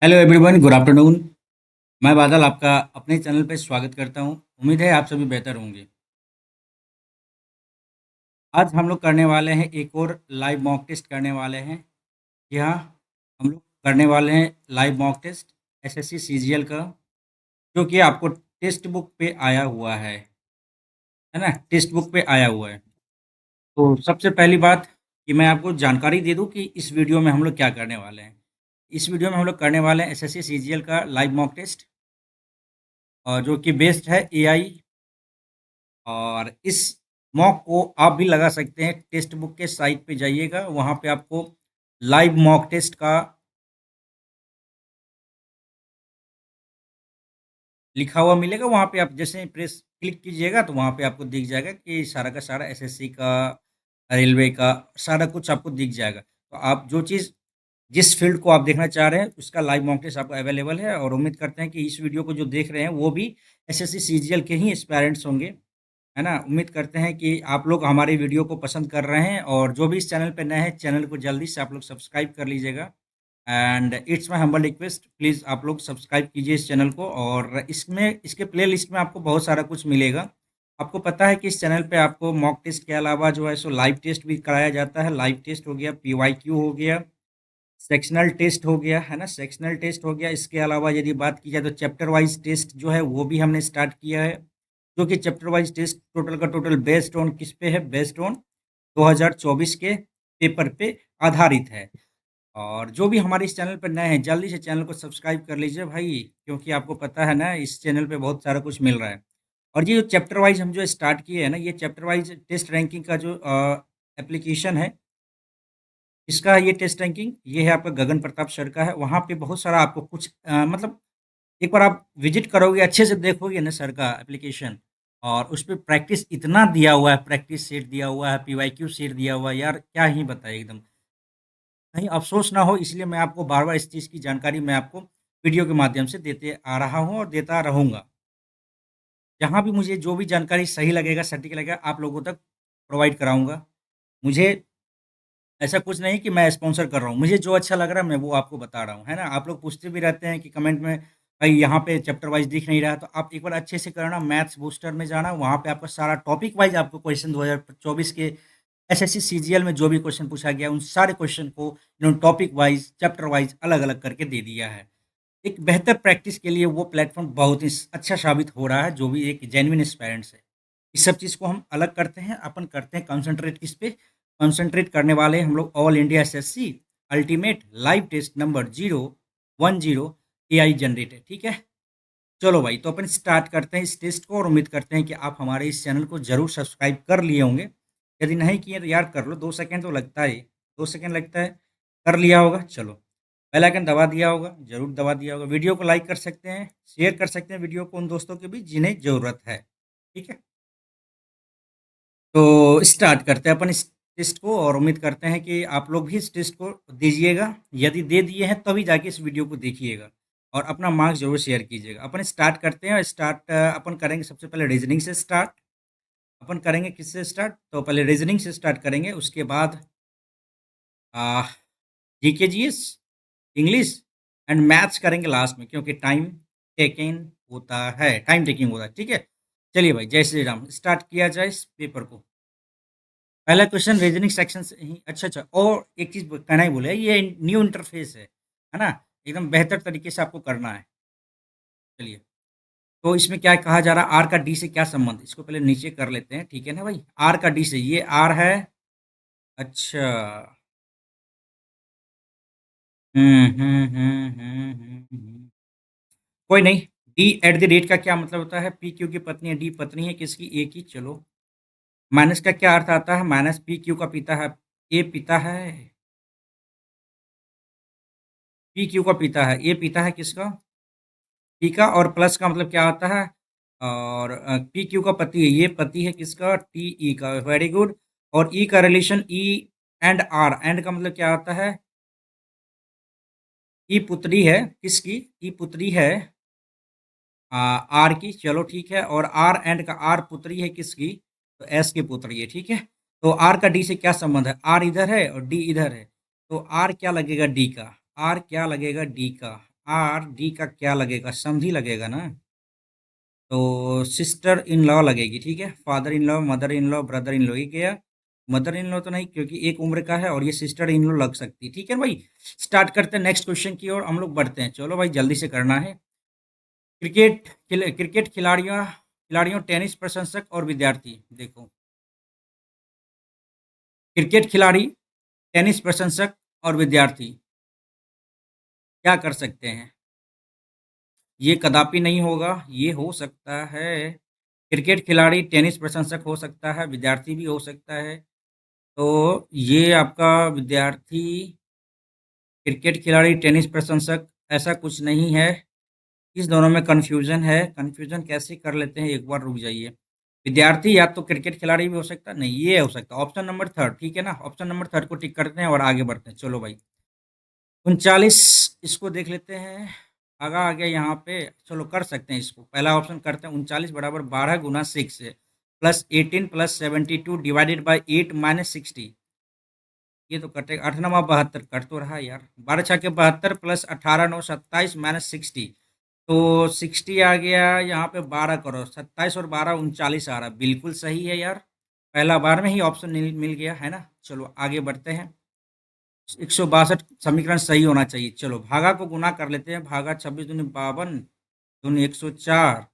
Hello everyone, good afternoon. मैं बादल आपका अपने चैनल पे स्वागत करता हूँ। उम्मीद है आप सभी बेहतर होंगे। आज हम लोग करने वाले हैं एक और लाइव मॉक टेस्ट करने वाले हैं। जी हाँ, हम लोग करने वाले हैं live mock test SSC CGL का, जो कि आपको टेक्स्ट बुक पे आया हुआ है ना? टेक्स्ट बुक पे आया हुआ है। तो सबसे पहली बात कि मैं आपको जानकारी दे दूं कि इस वीडियो में हम लोग क्या करने वाले हैं। इस वीडियो में हम लोग करने वाले हैं एसएससी सीजीएल का लाइव मॉक टेस्ट, और जो कि बेस्ड है एआई। और इस मॉक को आप भी लगा सकते हैं। टेक्स्ट बुक के साइट पे जाइएगा, वहाँ पे आपको लाइव मॉक टेस्ट का लिखा हुआ मिलेगा। वहाँ पे आप जैसे प्रेस क्लिक कीजिएगा तो वहाँ पे आपको दिख जाएगा कि सारा का सारा एसएससी का, रेलवे का, सारा कुछ आपको दिख जाएगा। तो आप जो चीज़, जिस फील्ड को आप देखना चाह रहे हैं उसका लाइव मॉक टेस्ट आपको अवेलेबल है। और उम्मीद करते हैं कि इस वीडियो को जो देख रहे हैं वो भी एसएससी सीजीएल के ही एस्पायरेंट्स होंगे, है ना? उम्मीद करते हैं कि आप लोग हमारी वीडियो को पसंद कर रहे हैं, और जो भी इस चैनल पे नए हैं, चैनल को जल्दी से आप लोग सब्सक्राइब कर लीजिएगा। And it's my humble request, please आप लोग सब्सक्राइब कीजिए इस चैनल को। और इसमें, इसके प्लेलिस्ट में आपको बहुत सारा कुछ मिलेगा। आपको पता है कि इस चैनल पे आपको मॉक टेस्ट के अलावा जो है सो लाइव टेस्ट भी कराया जाता है। लाइव टेस्ट हो गया, पीवाईक्यू हो गया, सेक्शनल टेस्ट हो गया, है ना? सेक्शनल टेस्ट हो गया। इसके अलावा यदि बात की जाए तो चैप्टर वाइज टेस्ट जो है वो भी हमने स्टार्ट किया है, जो कि चैप्टर वाइज टेस्ट टोटल का टोटल बेस्ड ऑन किस पे है? बेस्ड ऑन 2024 के पेपर पे आधारित है। और जो भी हमारे इस चैनल पर नए हैं, जल्दी से चैनल को सब्सक्राइब कर लीजिए भाई, क्योंकि आपको पता है ना, इस चैनल पे बहुत सारा कुछ मिल रहा है। और ये जो चैप्टर वाइज हम जो स्टार्ट किए हैं ना, ये चैप्टर वाइज टेस्ट रैंकिंग का जो एप्लीकेशन है, इसका ये टेस्ट रैंकिंग ये है आपका गगन प्रताप सर का है। वहाँ पे बहुत सारा आपको कुछ मतलब एक बार आप विज़िट करोगे, अच्छे से देखोगे ना सर का एप्लीकेशन, और उस पे प्रैक्टिस इतना दिया हुआ है, प्रैक्टिस सेट दिया हुआ है, पीवाईक्यू सेट दिया हुआ है, यार क्या ही बताएँ एकदम। कहीं अफ़सोस ना हो, इसलिए मैं आपको बार-बार इस चीज़ की जानकारी मैं आपको वीडियो के माध्यम से देते आ रहा हूँ और देता रहूँगा। जहाँ भी मुझे जो भी जानकारी सही लगेगा, सटीक लगेगा, आप लोगों तक प्रोवाइड कराऊँगा। मुझे ऐसा कुछ नहीं कि मैं स्पॉन्सर कर रहा हूँ, मुझे जो अच्छा लग रहा है मैं वो आपको बता रहा हूँ, है ना? आप लोग पूछते भी रहते हैं कि कमेंट में, भाई यहाँ पे चैप्टर वाइज़ दिख नहीं रहा है, तो आप एक बार अच्छे से करना, मैथ्स बूस्टर में जाना, वहाँ पे आपका सारा टॉपिक वाइज़ आपको क्वेश्चन 2024 के एसएससी सीजीएल में जो भी क्वेश्चन पूछा गया, उन सारे क्वेश्चन को इन्होंने टॉपिक वाइज़, चैप्टर वाइज़ अलग-अलग करके दे दिया है। एक बेहतर प्रैक्टिस के लिए वो प्लेटफ़ॉर्म बहुत ही अच्छा साबित हो रहा है, जो भी एक जेन्युइन एस्पायरेंट्स है। इस सब चीज़ को हम अलग करते हैं, अपन करते हैं कंसंट्रेट किस पे? कंसंट्रेट करने वाले हैं हम लोग all India SSC ultimate live test number 010 AI generated, ठीक है? चलो भाई, तो अपन स्टार्ट करते हैं इस टेस्ट को, और उम्मीद करते हैं कि आप हमारे इस चैनल को ज़रूर सब्सक्राइब कर लिए होंगे। यदि नहीं किए तो यार कर लो, 2 सेकंड तो लगता है, 2 सेकंड लगता है। कर लिया होगा, चलो। बेल आइकन दबा दिया होगा, ज़रूर दबा दिया होगा। वीडियो को लाइक कर सकते हैं, शेयर कर सकते हैं वीडियो को उन दोस्तों के बीच जिन्हें ज़रूरत है, ठीक है? तो स्टार्ट करते हैं अपन इस टेस्ट को, और उम्मीद करते हैं कि आप लोग भी इस टेस्ट को दीजिएगा। यदि दे दिए हैं तभी जाके इस वीडियो को देखिएगा, और अपना मार्क्स ज़रूर शेयर कीजिएगा। अपन स्टार्ट करते हैं, और स्टार्ट अपन करेंगे सबसे पहले रीजनिंग से स्टार्ट। अपन करेंगे किससे स्टार्ट? तो पहले रीजनिंग से स्टार्ट करेंगे, उसके बाद GK GS, English and maths करेंगे लास्ट में, क्योंकि टाइम टेकिंग होता है, टाइम टेकिंग होता है, ठीक है? चलिए भाई, जय श्री राम। स्टार्ट किया जाए इस पेपर को। पहला क्वेश्चन रीजनिंग सेक्शन से ही। अच्छा, अच्छा, और एक चीज़ कहना ही भूले, ये न्यू इंटरफेस है ना? एकदम बेहतर तरीके से आपको करना है। चलिए, तो इसमें क्या कहा जा रहा है, आर का डी से क्या संबंध? इसको पहले नीचे कर लेते हैं, ठीक है ना भाई? आर का डी से, ये आर है। अच्छा। कोई नहीं। डी एट द रेट का क्या मतलब होता है? पी क्यू की पत्नी है, डी पत्नी है किसकी? ए की। चलो, माइनस का क्या अर्थ आता है? माइनस पी क्यू का पिता है, ए पिता है, पी क्यू का पिता है, ए पिता है किसका? पी का। और प्लस का मतलब क्या आता है? और पी क्यू का पति है, ये पति है किसका? टी ई का। Very good. और ई का relation E and R, and का मतलब क्या आता है? ई पुत्री है किसकी? ई पुत्री है आर की। चलो ठीक है। और आर एंड का, आर पुत्री है किसकी? तो एस की पुत्री है, ठीक है। तो आर का डी से क्या संबंध है? आर इधर है और डी इधर है, तो आर क्या लगेगा डी का? आर क्या लगेगा डी का? आर डी का क्या लगेगा, समझी लगेगा ना। तो सिस्टर इन लॉ लगेगी, ठीक है। Father in law, mother in law, brother in law ही गया। मदर इन लॉ तो नहीं, क्योंकि एक उम्र का है, और ये सिस्टर इन लॉ लग सकती है, ठीक है भाई। स्टार्ट करते हैं नेक्स्ट क्वेश्चन की ओर हम लोग बढ़ते हैं, चलो भाई जल्दी से करना है। क्रिकेट खिलाड़ियों खिलाड़ियों टेनिस प्रशंसक और विद्यार्थी, देखो। क्रिकेट खिलाड़ी, टेनिस प्रशंसक और विद्यार्थी क्या कर सकते हैं? ये कदापि नहीं होगा, ये हो सकता है। क्रिकेट खिलाड़ी, टेनिस प्रशंसक हो सकता है, विद्यार्थी भी हो सकता है। तो ये आपका विद्यार्थी, क्रिकेट खिलाड़ी, टेनिस प्रशंसक, ऐसा कुछ नहीं है। इस दोनों में कन्फ्यूजन है। कन्फ्यूजन कैसे कर लेते हैं, एक बार रुक जाइए। विद्यार्थी या तो क्रिकेट खिलाड़ी भी हो सकता है, नहीं ये हो सकता है ऑप्शन नंबर थर्ड, ठीक है ना। ऑप्शन नंबर थर्ड को टिक करते हैं और आगे बढ़ते हैं, चलो भाई। 39, इसको देख लेते हैं। आगा आ गया यहाँ पे, चलो कर सकते हैं इसको, पहला ऑप्शन करते हैं। 39 बराबर 12 गुना 6 है, plus 18 plus 72 divided by 8 minus 60। ये तो कटेगा, 8 9 72 कट तो रहा है यार। 12 छः के 72 प्लस 18 9 27 माइनस 60। तो 60 आ गया यहाँ पे, 12 करो 27 और 12 39 आ रहा, बिल्कुल सही है यार। पहला बार में ही ऑप्शन मिल गया है ना। चलो आगे बढ़ते हैं। 162 समीकरण सही होना चाहिए। चलो भागा को गुना कर लेते हैं। भागा 26 दूनी 52, दूनी 104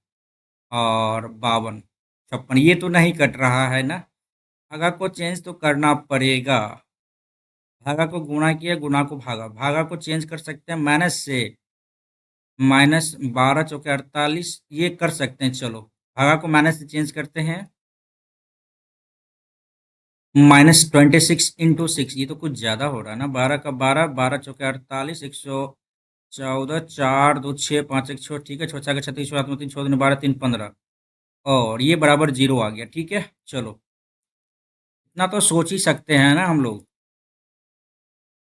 और 52 56, ये तो नहीं कट रहा है ना। भागा को चेंज तो करना पड़ेगा। भागा को गुणा किया, गुणा को भागा, भागा को चेंज कर सकते हैं माइनस से। माइनस 12 चौके 48, ये कर सकते हैं। चलो भागा को माइनस से चेंज करते हैं। -26 × 6, ये तो कुछ ज्यादा हो रहा है ना। 12 का 12, 12 चौके 48, 114, 4 2 6 5 1 6, ठीक है। 6 6 36, 7 3 6 12 3 15, और ये बराबर 0 आ गया, ठीक है। चलो इतना तो सोच ही सकते हैं ना हम लोग।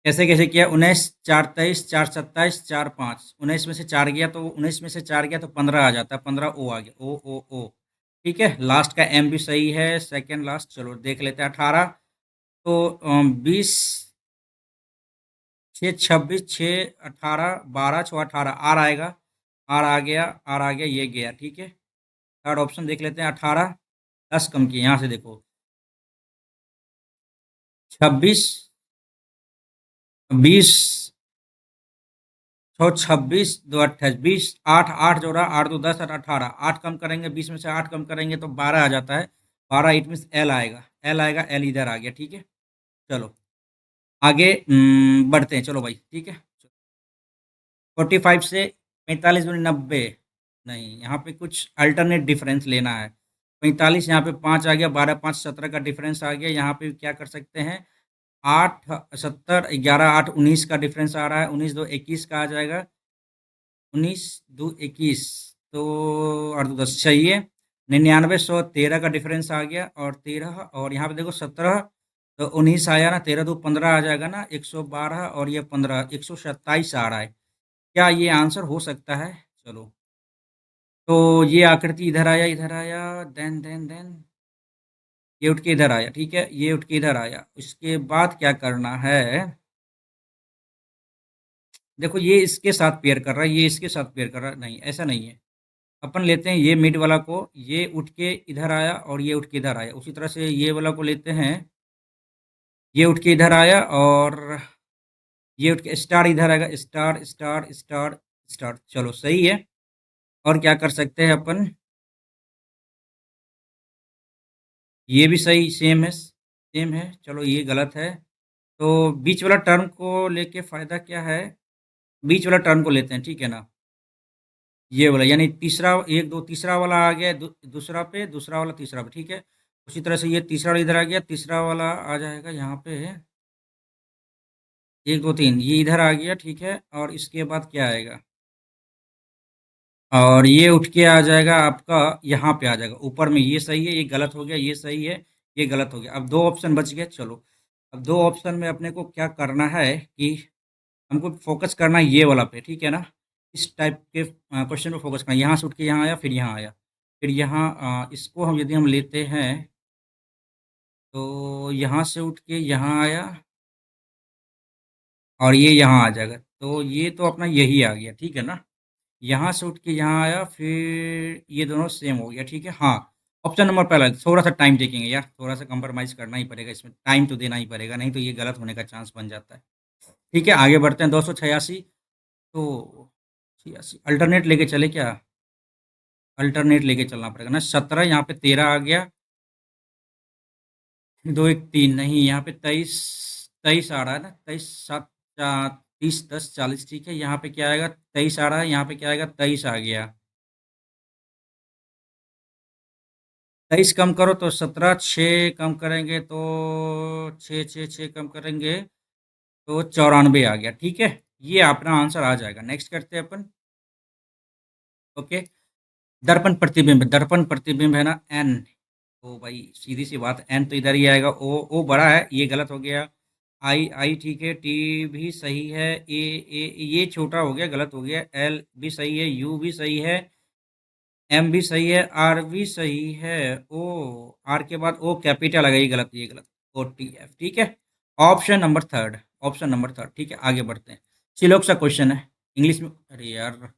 कैसे कैसे किया, 19 4 23 4 27 4 5, 19 में से 4 गया तो 19 में से 4 गया तो 15 आ जाता है, 15 ओ आ गया, ओ। ठीक है, लास्ट का एम भी सही है, सेकंड लास्ट। चलो देख लेते हैं। 18, तो 20 6 26 6 18 12 6 18, आर आएगा। आर आ गया, आर आ गया, ये गया, ठीक है। थर्ड ऑप्शन देख लेते हैं। 18 10 कम किए, यहाँ से देखो। 26 20 छः 26 2 28 20, 8 8 जोड़ा, 8 2 10 और 18, 8 कम करेंगे, 20 में से 8 कम करेंगे तो 12 आ जाता है। 12 इट मीन एल आएगा, एल आएगा, एल इधर आ गया, ठीक है। चलो आगे बढ़ते हैं, चलो भाई, ठीक है। 45 से 45 दूनी 90, नहीं यहाँ पे कुछ अल्टरनेट डिफरेंस लेना है। 45 यहाँ पे 5 आ गया, 12 5 17 का डिफरेंस आ गया। यहाँ पे क्या कर सकते हैं, 8 70 11 8 19 का डिफरेंस आ रहा है। 19 2 21 का आ जाएगा। 19 2 21, तो 8 2 10 चाहिए। 99 100 13 का डिफरेंस आ गया, और 13, और यहाँ पे देखो 17, तो 19 आया ना, 13 2 15 आ जाएगा ना, 112, और ये 15 127 आ रहा है। क्या ये आंसर हो सकता है? चलो, तो ये आकृति इधर आया, इधर आया, देन ये उठ के इधर आया, ठीक है। ये उठ के इधर आया, इसके बाद क्या करना है, देखो ये इसके साथ पेयर कर रहा है, ये इसके साथ पेयर कर रहा है, नहीं ऐसा नहीं है। अपन लेते हैं ये मिड वाला को, ये उठ के इधर आया और ये उठ के इधर आया। उसी तरह से ये वाला को लेते हैं, ये उठ के इधर आया और ये उठ के स्टार इधर आएगा, स्टार स्टार स्टार स्टार। चलो सही है। और क्या कर सकते हैं अपन, ये भी सही, सेम है, सेम है। चलो ये गलत है। तो बीच वाला टर्म को लेके फायदा क्या है, बीच वाला टर्म को लेते हैं, ठीक है ना। ये वाला यानी तीसरा, एक दो तीसरा वाला आ गया, दूसरा पे, दूसरा वाला तीसरा पे, ठीक है। उसी तरह से ये तीसरा वाला इधर आ गया, तीसरा वाला आ जाएगा यहाँ पे, एक दो तीन, ये इधर आ गया, ठीक है। और इसके बाद क्या आएगा, और ये उठ के आ जाएगा आपका, यहाँ पे आ जाएगा ऊपर में। ये सही है, ये गलत हो गया, ये सही है, ये गलत हो गया। अब दो ऑप्शन बच गए। चलो अब दो ऑप्शन में अपने को क्या करना है कि हमको फोकस करना है ये वाला पे, ठीक है ना। इस टाइप के क्वेश्चन पे फोकस करना है। यहाँ से उठ के यहाँ आया, फिर यहाँ आया, फिर यहाँ, इसको हम यदि हम लेते हैं, तो यहाँ से उठ के यहाँ आया और ये यहाँ आ जाएगा। तो ये तो अपना यही आ गया, ठीक है ना? यहाँ से उठ के यहाँ आया, फिर ये दोनों सेम हो गया, ठीक है? हाँ, ऑप्शन नंबर पहला थोड़ा-सा टाइम टेकिंग है यार, थोड़ा-सा कॉम्प्रोमाइज़ करना ही पड़ेगा इसमें, टाइम तो देना ही पड़ेगा, नहीं तो ये गलत होने का चांस बन जाता है। ठीक है, आगे बढ़ते हैं 286 तो 86 अल्टरनेट लेके चले क्या? अल्टरनेट लेके चलना पड़ेगा ना, 17 यहाँ पे 13 आ गया, 2 1 3 नहीं यहाँ पे 23 23 आ रहा है ना, 23 7 30 10 40 ठीक है, यहाँ पे क्या आएगा 23 आ रहा है, यहाँ पे क्या आएगा 23 आ गया। 23 कम करो तो 17, 6 कम करेंगे तो 6 कम करेंगे तो 94 आ गया, ठीक है? ये अपना आंसर आ जाएगा। नेक्स्ट करते हैं अपन, ओके? दर्पण प्रतिबिंब है ना एन, तो भाई सीधी सी बात एन तो इधर ही आएगा, ओ बड़ा है, ये गलत हो गया। आई आई ठीक है, टी भी सही है, ए ये छोटा हो गया, गलत हो गया, एल भी सही है, यू भी सही है, एम भी सही है, आर भी सही है, ओ आर के बाद ओ कैपिटल आ गई, गलत, ये गलत, ओ टी एफ ठीक है। Option number third, option number third ठीक है, आगे बढ़ते हैं। सिलोक सा क्वेश्चन है इंग्लिश में, अरे यार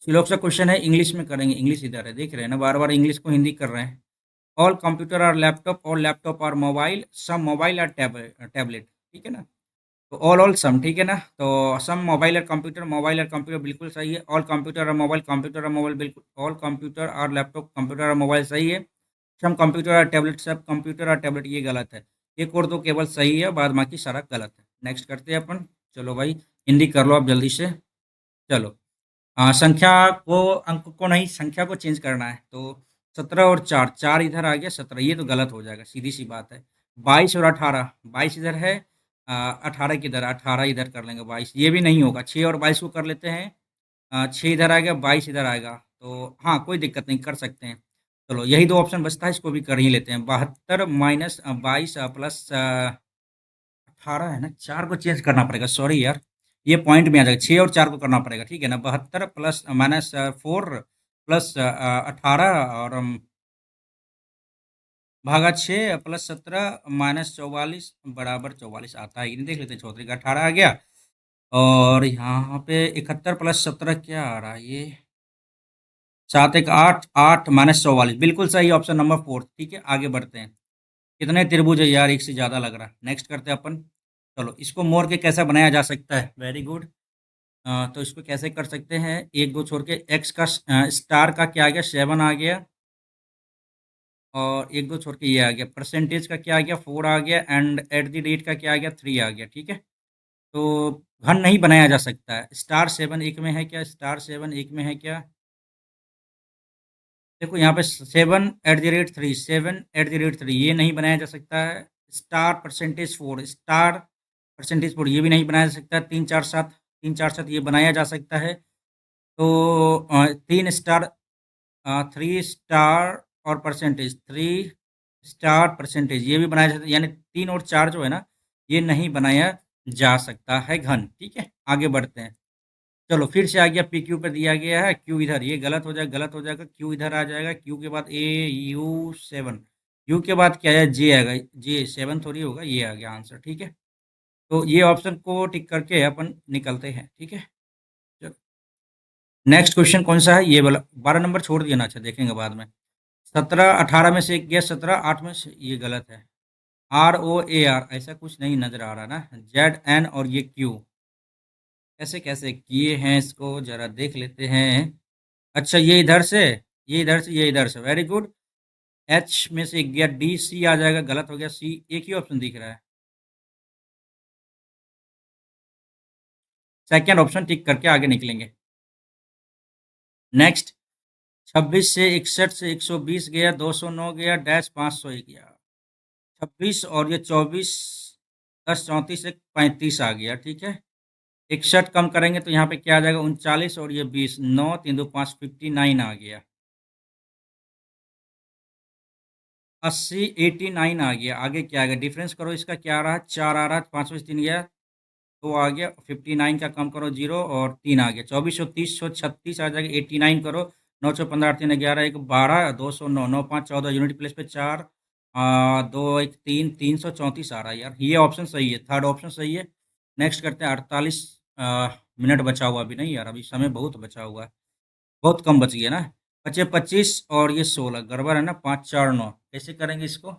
सिलोक सा क्वेश्चन है इंग्लिश में करेंगे, इंग्लिश इधर है, देख रहे हैं ना, बार बार इंग्लिश को हिंदी कर रहे हैं। ऑल कंप्यूटर आर लैपटॉप और laptop are mobile, some mobile are tablet, ठीक है ना? तो ऑल सम ठीक है ना, तो सम मोबाइल और कंप्यूटर, मोबाइल और कंप्यूटर बिल्कुल सही है, ऑल कंप्यूटर और मोबाइल, कंप्यूटर और मोबाइल बिल्कुल, ऑल कंप्यूटर और लैपटॉप, कंप्यूटर और मोबाइल सही है, सम कंप्यूटर और टैबलेट, सब कंप्यूटर और टैबलेट ये गलत है, एक और दो केवल सही है, बाद बाकी सारा गलत है। नेक्स्ट करते हैं अपन, चलो भाई हिंदी कर लो आप जल्दी से, चलो। संख्या को, अंक को नहीं, संख्या को चेंज करना है, तो 17 और 4, 4 इधर आ गया, 17 ये तो गलत हो जाएगा, सीधी सी बात है। 22 और 18, 22 इधर है, 18 किधर, 18 इधर कर लेंगे, 22 ये भी नहीं होगा, 6 और 22 को कर लेते हैं, 6 इधर आ गया, 22 इधर आएगा, तो हाँ कोई दिक्कत नहीं, कर सकते हैं। चलो यही दो ऑप्शन बचता है, इसको भी कर ही लेते हैं, 72 माइनस 22 प्लस 18 है ना, 4 को चेंज करना पड़ेगा, सॉरी यार, ये पॉइंट में आ जाएगा, 6 और 4 को करना पड़ेगा, ठीक है ना, 72 प्लस माइनस 4 प्लस 18 और भागा 6 प्लस 17 माइनस 44 बराबर 44 आता है, ये नहीं देख लेते, चौधरी का 18 आ गया, और यहाँ पे 71 प्लस 17 क्या आ रहा है ये, 7 1 8 8 माइनस 44 बिल्कुल सही, ऑप्शन नंबर 4 ठीक है, आगे बढ़ते हैं। कितने त्रिभुज है यार, एक से ज़्यादा लग रहा है, नेक्स्ट करते हैं अपन। चलो इसको मोड़ के कैसा बनाया जा सकता है, वेरी गुड। तो इसको कैसे कर सकते हैं, एक दो छोड़ के, एक्स का स्टार का क्या आ गया 7 आ गया, और एक दो छोड़ के ये आ गया, परसेंटेज का क्या आ गया 4 आ गया, एंड एट द रेट का क्या आ गया 3 आ गया, ठीक है। तो घन नहीं बनाया जा सकता है, स्टार 7 एक में है क्या, स्टार 7 एक में है क्या, देखो यहाँ पे 7 at the rate 3, 7 at the rate 3 ये नहीं बनाया जा सकता है, स्टार परसेंटेज 4, स्टार परसेंटेज 4 ये भी नहीं बनाया जा सकता है, 3 4 7, 3 4 7 ये बनाया जा सकता है। तो 3 स्टार, 3 स्टार और परसेंटेज, 3 स्टार परसेंटेज ये भी बनाया जाता है, यानी 3 और 4 जो है ना, ये नहीं बनाया जा सकता है घन, ठीक है। आगे बढ़ते हैं, चलो फिर से आ गया, पी क्यू पे दिया गया है, क्यू इधर, ये गलत हो जाएगा, गलत हो जाएगा, क्यू इधर आ जाएगा, क्यू के बाद ए यू 7, यू के बाद क्या है जे आएगा, जे 7 थोड़ी होगा, ये आ गया आंसर, ठीक है। तो ये ऑप्शन को टिक करके अपन निकलते हैं, ठीक है। चलो नेक्स्ट क्वेश्चन कौन सा है, ये वाला 12 नंबर छोड़ दिया ना, अच्छा देखेंगे बाद में। 17 18 में से एक गया, 17 8 में से, ये गलत है, आर ओ ए आर ऐसा कुछ नहीं नजर आ रहा ना, जेड एन और ये क्यू, कैसे कैसे किए हैं इसको जरा देख लेते हैं। अच्छा ये इधर से, ये इधर से, ये इधर से, वेरी गुड। एच में से एक गया, डी सी आ जाएगा, गलत हो गया, सी एक ही ऑप्शन दिख रहा है, सेकेंड ऑप्शन टिक करके आगे निकलेंगे। नेक्स्ट 26 से 61 से 120 गया, 209 गया, डैश 501 गया, 26 और ये 24, 10 34 एक 35 आ गया, ठीक है। 61 कम करेंगे तो यहाँ पे क्या आ जाएगा 39, और ये 20, 9 3 2 5 59 आ गया, 80 89 आ गया, आगे क्या आ गया, डिफरेंस करो इसका, क्या आ रहा है 4 आ रहा है, 5 3 गया, 2 आ गया, 59 का कम करो 0 और 3 आ गया, 24 30 36 आ जाएगा, 89 करो, 9 15 8 3 11 1 12, 209 9 5 14 यूनिट प्लेस पे 4, 2 1 3 334 आ रहा है यार, ये ऑप्शन सही है, थर्ड ऑप्शन सही है। नेक्स्ट करते हैं 48, मिनट बचा हुआ अभी नहीं यार, अभी समय बहुत बचा हुआ है, बहुत कम बच गया ना। बचे 25 और ये 16, गड़बड़ है ना, 5 4 9, कैसे करेंगे इसको?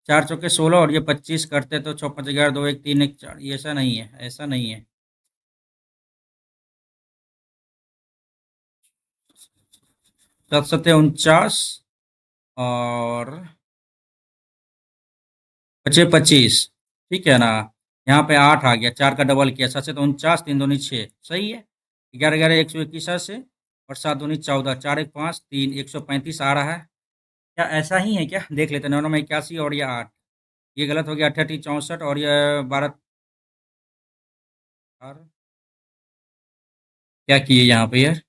4 चौके 16 और ये 25 करते तो 6 5 11 2 1 3 1 4, ये ऐसा नहीं है, ऐसा नहीं है। 7 7 49 और बचे 25, ठीक है ना। यहाँ पे 8 आ गया, 4 का डबल किया, 7 से तो 49, 3 दूनी 6, सही है। 11 11 121 से, और 7 दूनी 14, 4 1 5 3, 135 आ रहा है। क्या ऐसा ही है क्या? देख लेते हैं। 9 9 में 81 और ये 8, ये गलत हो गया। 88 64 और ये 12, और क्या किए यहाँ पे यार?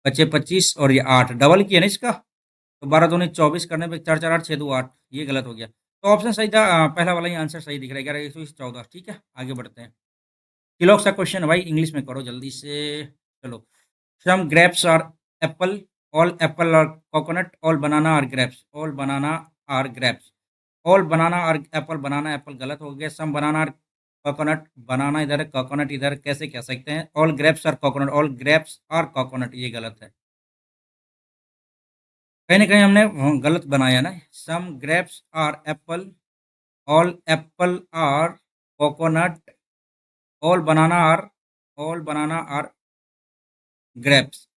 बचे 25 और ये 8, डबल किया ना इसका, तो 12 दूनी 24 करने पे 4 4 8 6 2 8, ये गलत हो गया। तो ऑप्शन सही था, पहला वाला ही आंसर सही दिख रहा है, 11 120 14। ठीक है, आगे बढ़ते हैं। किलॉग सा क्वेश्चन है भाई, इंग्लिश में करो जल्दी से। चलो। Some grapes are apple, all apple are coconut, all banana are grapes, all banana are grapes. All banana are apple, banana apple गलत हो गया। सम बनाना आर कोकोनट, बनाना इधर है, कोकोनट इधर, कैसे कह सकते हैं? All grapes are coconut, all grapes are coconut, ये गलत है। कहीं ना कहीं हमने गलत बनाया ना। Some grapes are apple, all apple are coconut, all banana are, all banana are grapes.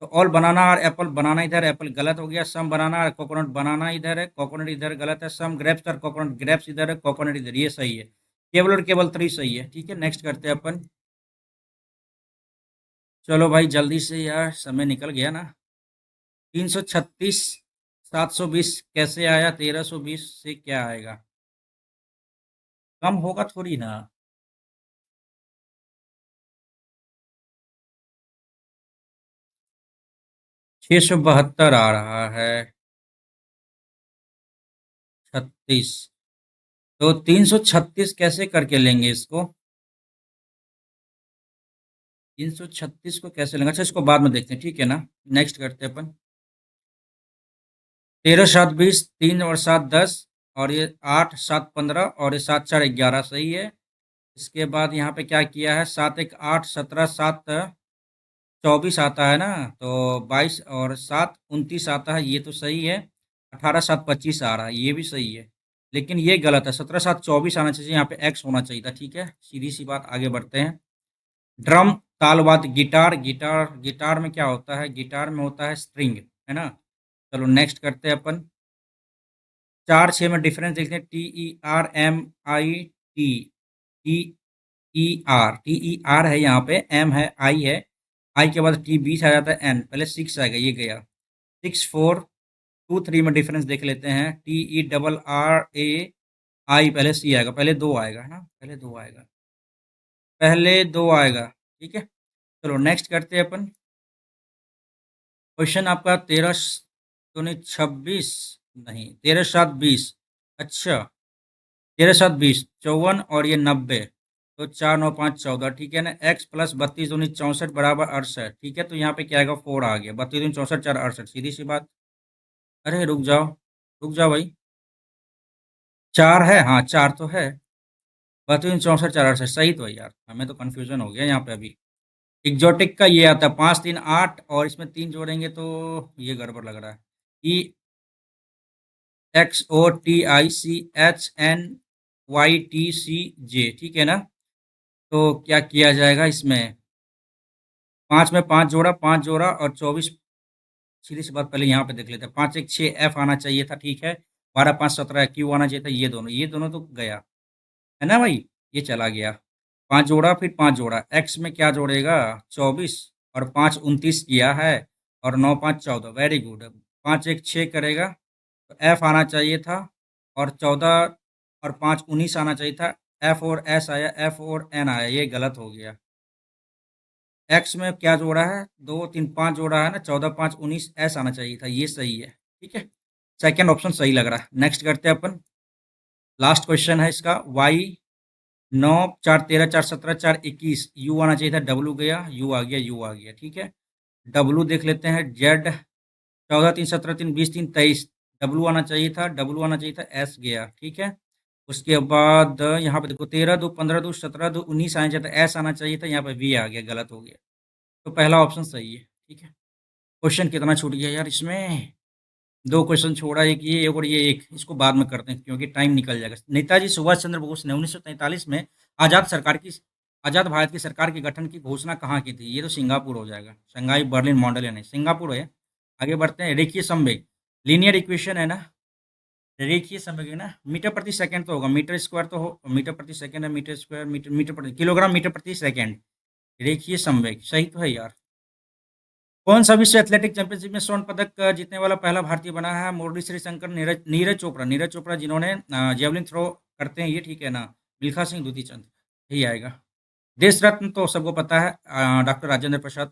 तो ऑल बनाना और एप्पल, बनाना इधर, एप्पल गलत हो गया। सम बनाना और कोकोनट, बनाना इधर है, कोकोनट इधर गलत है। सम ग्रेप्स और कोकोनट, ग्रेप्स इधर है, कोकोनट इधर, ये सही है। केवल और केवल 3 सही है। ठीक है, नेक्स्ट करते हैं अपन। चलो भाई जल्दी से यार, समय निकल गया ना। 336 720 कैसे आया? 1320 से क्या आएगा? कम होगा थोड़ी ना। 672 आ रहा है। 36, तो 336 कैसे करके लेंगे इसको? 336 को कैसे लेंगे? अच्छा, इसको बाद में देखते हैं, ठीक है ना। नेक्स्ट करते हैं अपन। 13 7 20, 3 और 7 10, और ये 8 7 15 और ये 7 4 11, सही है। इसके बाद यहाँ पे क्या किया है? 7 1 8 17 7 24 आता है ना, तो 22 और 7 29 आता है, ये तो सही है। 18 7 25 आ रहा है, ये भी सही है। लेकिन ये गलत है, 17 7 24 आना चाहिए, यहाँ पे एक्स होना चाहिए था। ठीक है, सीधी सी बात, आगे बढ़ते हैं। ड्रम, ताल वाद्य, गिटार, गिटार गिटार में क्या होता है? गिटार में होता है स्ट्रिंग, है ना। चलो नेक्स्ट करते हैं अपन। 4 6 में डिफरेंस देखते हैं। TERMIT, TER है यहाँ पे, एम है, आई है, आई के बाद टी बीच आ जाता है, एन पहले 6 आएगा, ये गया। 6 4 2 3 में डिफरेंस देख लेते हैं। TERRAI, पहले सी आएगा, पहले दो आएगा, है ना, पहले दो आएगा, पहले दो आएगा। ठीक है, चलो नेक्स्ट करते हैं अपन। क्वेश्चन आपका 13 दूनी 26, नहीं, 13 7 20, अच्छा, 13 7 20 54 और ये 90, तो 4 9 5 14, ठीक है ना। x प्लस 32 दूनी 64 बराबर 68, ठीक है। तो यहाँ पे क्या आएगा? 4 आ गया। 32 दूनी 64 4 68, सीधी सी बात। अरे रुक जाओ, रुक जाओ भाई, 4 है, हाँ 4 तो है। 32 दूनी 64 4 68, सही तो है यार, हमें तो कन्फ्यूजन हो गया यहाँ पे अभी। एग्जॉटिक का ये आता है 5 3 8, और इसमें 3 जोड़ेंगे तो ये गड़बड़ लग रहा है। EXOTICHNYTCJ, ठीक है ना। तो क्या किया जाएगा इसमें? 5 में 5 जोड़ा, 5 जोड़ा और 24, सीधी सी बात, पहले यहाँ पे देख लेते हैं। 5 1 6 एफ आना चाहिए था, ठीक है। 12 5 17 क्यू आना चाहिए था, ये दोनों तो गया, है ना भाई, ये चला गया। 5 जोड़ा, फिर 5 जोड़ा, एक्स में क्या जोड़ेगा? 24, और 5 29 किया है, और 9 5 14, वेरी गुड। 5 1 6 करेगा, तो एफ आना चाहिए था, और 14 और 5 19 आना चाहिए था। एफ और एस आया, एफ और एन आया, ये गलत हो गया। एक्स में क्या जोड़ा है? 2 3 5 जोड़ा है ना, 14 5 19, एस आना चाहिए था, ये सही है। ठीक है, सेकंड ऑप्शन सही लग रहा है। नेक्स्ट करते हैं अपन। लास्ट क्वेश्चन है इसका। वाई 9 4 13 4 17 4 21, यू आना चाहिए था, डब्लू गया, यू आ गया, यू आ गया, ठीक है। डब्लू देख लेते हैं। जेड 14 3 17 3 20 3 23, डब्लू आना चाहिए था, डब्लू आना चाहिए था, एस गया, ठीक है। उसके बाद यहाँ पे देखो 13 2 15 2 17 2 19 आना चाहिए था, एस आना चाहिए था, यहाँ पे वी आ गया, गलत हो गया। तो पहला ऑप्शन सही है, ठीक है। क्वेश्चन कितना छूट गया यार इसमें, दो क्वेश्चन छोड़ा, एक ये और ये एक, इसको बाद में करते हैं क्योंकि टाइम निकल जाएगा। नेताजी सुभाष चंद्र बोस ने 1943 में आजाद सरकार की आजाद भारत की सरकार के गठन की घोषणा कहाँ की थी? ये तो सिंगापुर हो जाएगा, शंघाई बर्लिन मॉडल, या नहीं सिंगापुर है। आगे बढ़ते हैं, रेखीय संवेग, लीनियर इक्वेशन है ना, रेखीय संवेग है ना, मीटर प्रति सेकंड तो होगा, मीटर स्क्वायर तो हो, मीटर प्रति सेकंड है, मीटर स्क्वायर मीटर, मीटर प्रति किलोग्राम, मीटर प्रति सेकंड, रेखीय संवेग सही तो है यार। कौन सा विश्व एथलेटिक चैंपियनशिप में स्वर्ण पदक जीतने वाला पहला भारतीय बना है? मुरली श्रीशंकर, नीरज नीरज चोपड़ा, नीरज चोपड़ा जिन्होंने जेवलिन थ्रो करते हैं ये, ठीक है ना, मिल्खा सिंह, दुती चंद, यही आएगा। देश रत्न तो सबको पता है, डॉक्टर राजेंद्र प्रसाद।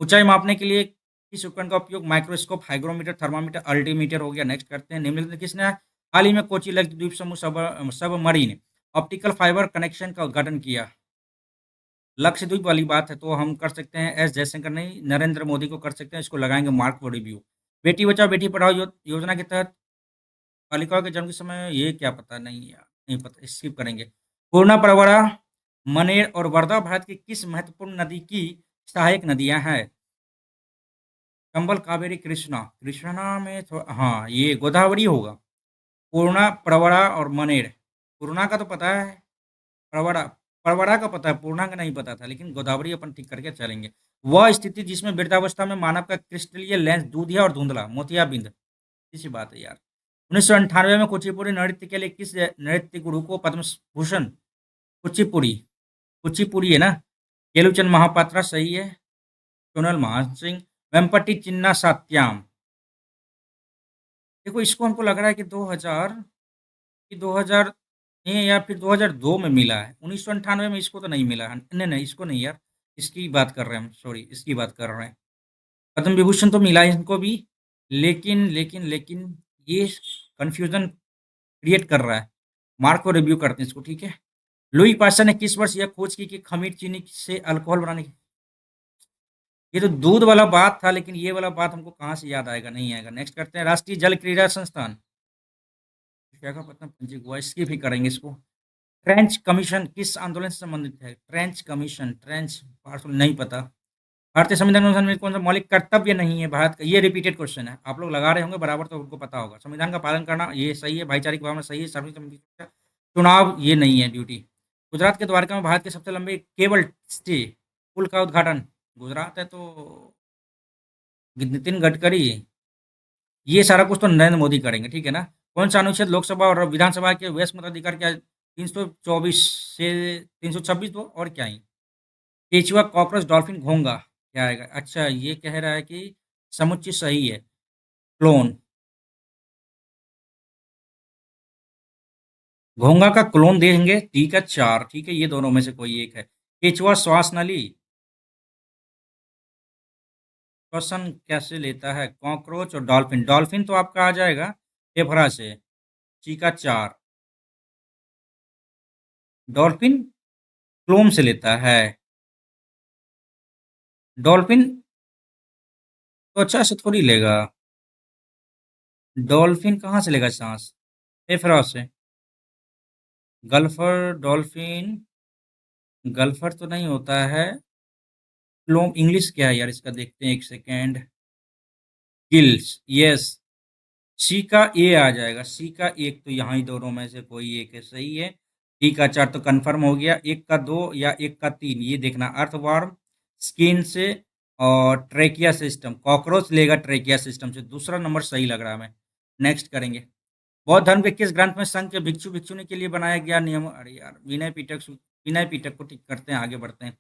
ऊंचाई मापने के लिए किस उपकरण का उपयोग? माइक्रोस्कोप, हाइग्रोमीटर, थर्मामीटर, अल्टीमीटर हो गया। नेक्स्ट करते हैं, निम्नलिखित में किसने हाल ही में कोची लक्षद्वीप समूह सबमरीन ऑप्टिकल फाइबर कनेक्शन का उद्घाटन किया? लक्षद्वीप वाली बात है तो हम कर सकते हैं एस जयशंकर, नहीं नरेंद्र मोदी को कर सकते हैं, इसको लगाएंगे mark for review. Beti Bachao Beti Padhao योजना के तहत बालिकाओं के जन्म के समय, ये क्या पता नहीं यार, नहीं पता, स्किप करेंगे। पूर्णा, प्रवरा, मनेर और वर्धा भारत की किस महत्वपूर्ण नदी की सहायक नदियां हैं? चंबल, कावेरी, कृष्णा, कृष्णा में हाँ ये गोदावरी होगा। पूर्णा, प्रवरा और मनेर, पूर्णा का तो पता है, प्रवरा प्रवरा का पता है, पूर्णा का नहीं पता था, लेकिन गोदावरी अपन ठीक करके चलेंगे। वह स्थिति जिसमें वृद्धावस्था में मानव का क्रिस्टलीय लेंस दूधिया और धुंधला, मोतियाबिंद, इसी बात है यार। 1998 में कुचिपुड़ी नृत्य के लिए किस नृत्य गुरु को पद्म भूषण? कुचिपुड़ी, कुचिपुड़ी है ना, केलुचंद महापात्रा सही है, सोनल महासिंह, वेम्पटी चिन्ना सात्याम। देखो इसको हमको लग रहा है कि 2000 कि 2000 में या फिर 2002 में मिला है, 1998 में इसको तो नहीं मिला है, नहीं नहीं इसको नहीं यार, इसकी बात कर रहे हैं हम, सॉरी इसकी बात कर रहे हैं। पद्म विभूषण तो मिला है इनको भी, लेकिन ये कंफ्यूजन क्रिएट कर रहा है। मार्क को रिव्यू करते हैं इसको, ठीक है। लुई पास्चर ने किस वर्ष यह खोज की कि खमीर चीनी से अल्कोहल बनाने की? ये तो दूध वाला बात था, लेकिन ये वाला बात हमको कहाँ से याद आएगा, नहीं आएगा। नेक्स्ट करते हैं, राष्ट्रीय जल क्रीड़ा संस्थान विशाखापट्टनम पंजीक हुआ, इसकी भी करेंगे इसको। ट्रेंच कमीशन किस आंदोलन से संबंधित है? ट्रेंच कमीशन, ट्रेंच पार्सल नहीं पता। भारतीय संविधान अनुसार में कौन सा मौलिक कर्तव्य नहीं है भारत का? ये रिपीटेड क्वेश्चन है, आप लोग लगा रहे होंगे बराबर तो उनको पता होगा। संविधान का पालन करना ये सही है, भाईचारे की भावना सही है, चुनाव ये नहीं है ड्यूटी। गुजरात के द्वारका में भारत के सबसे लंबे केबल स्टे पुल का उद्घाटन, गुजरात है तो नितिन गडकरी, ये सारा कुछ तो नरेंद्र मोदी करेंगे, ठीक है ना। कौन सा अनुच्छेद लोकसभा और विधानसभा के व्यस्क मताधिकार क्या 324 से 326 दो और क्या है? केचुआ, कॉकरोच, डॉल्फिन, घोंगा, क्या आएगा? अच्छा ये कह रहा है कि समुच्चय सही है, क्लोन, घोंगा का क्लोन देंगे, ठीक है चार, ठीक है ये दोनों में से कोई एक है। केचुआ श्वास नली, श्वसन कैसे लेता है? कॉकरोच और डॉल्फिन, डॉल्फिन तो आपका आ जाएगा फेफड़ा से, चीका चार, डॉल्फिन क्लोम से लेता है, डॉल्फिन तो अच्छा से थोड़ी लेगा, डॉल्फिन कहाँ से लेगा सांस? फेफड़ा से। गल्फर डॉल्फिन, गल्फर तो नहीं होता है, क्लोम इंग्लिश क्या है यार इसका, देखते हैं एक सेकेंड, गिल्स, यस, सी का ए आ जाएगा, सी का एक, तो यहाँ ही दोनों में से कोई एक है, सही है। डी का चार तो कंफर्म हो गया, एक का दो या एक का तीन, ये देखना, अर्थवर्म, स्किन से, और ट्रेकिया सिस्टम, कॉकरोच लेगा ट्रेकिया सिस्टम से, दूसरा नंबर सही लग रहा है हमें। नेक्स्ट करेंगे, बौद्ध धर्म के किस ग्रंथ में संघ के भिक्षु भिक्षुणी के लिए बनाया गया नियम? अरे यार विनय पिटक, विनय पिटक को ठीक करते हैं, आगे बढ़ते हैं।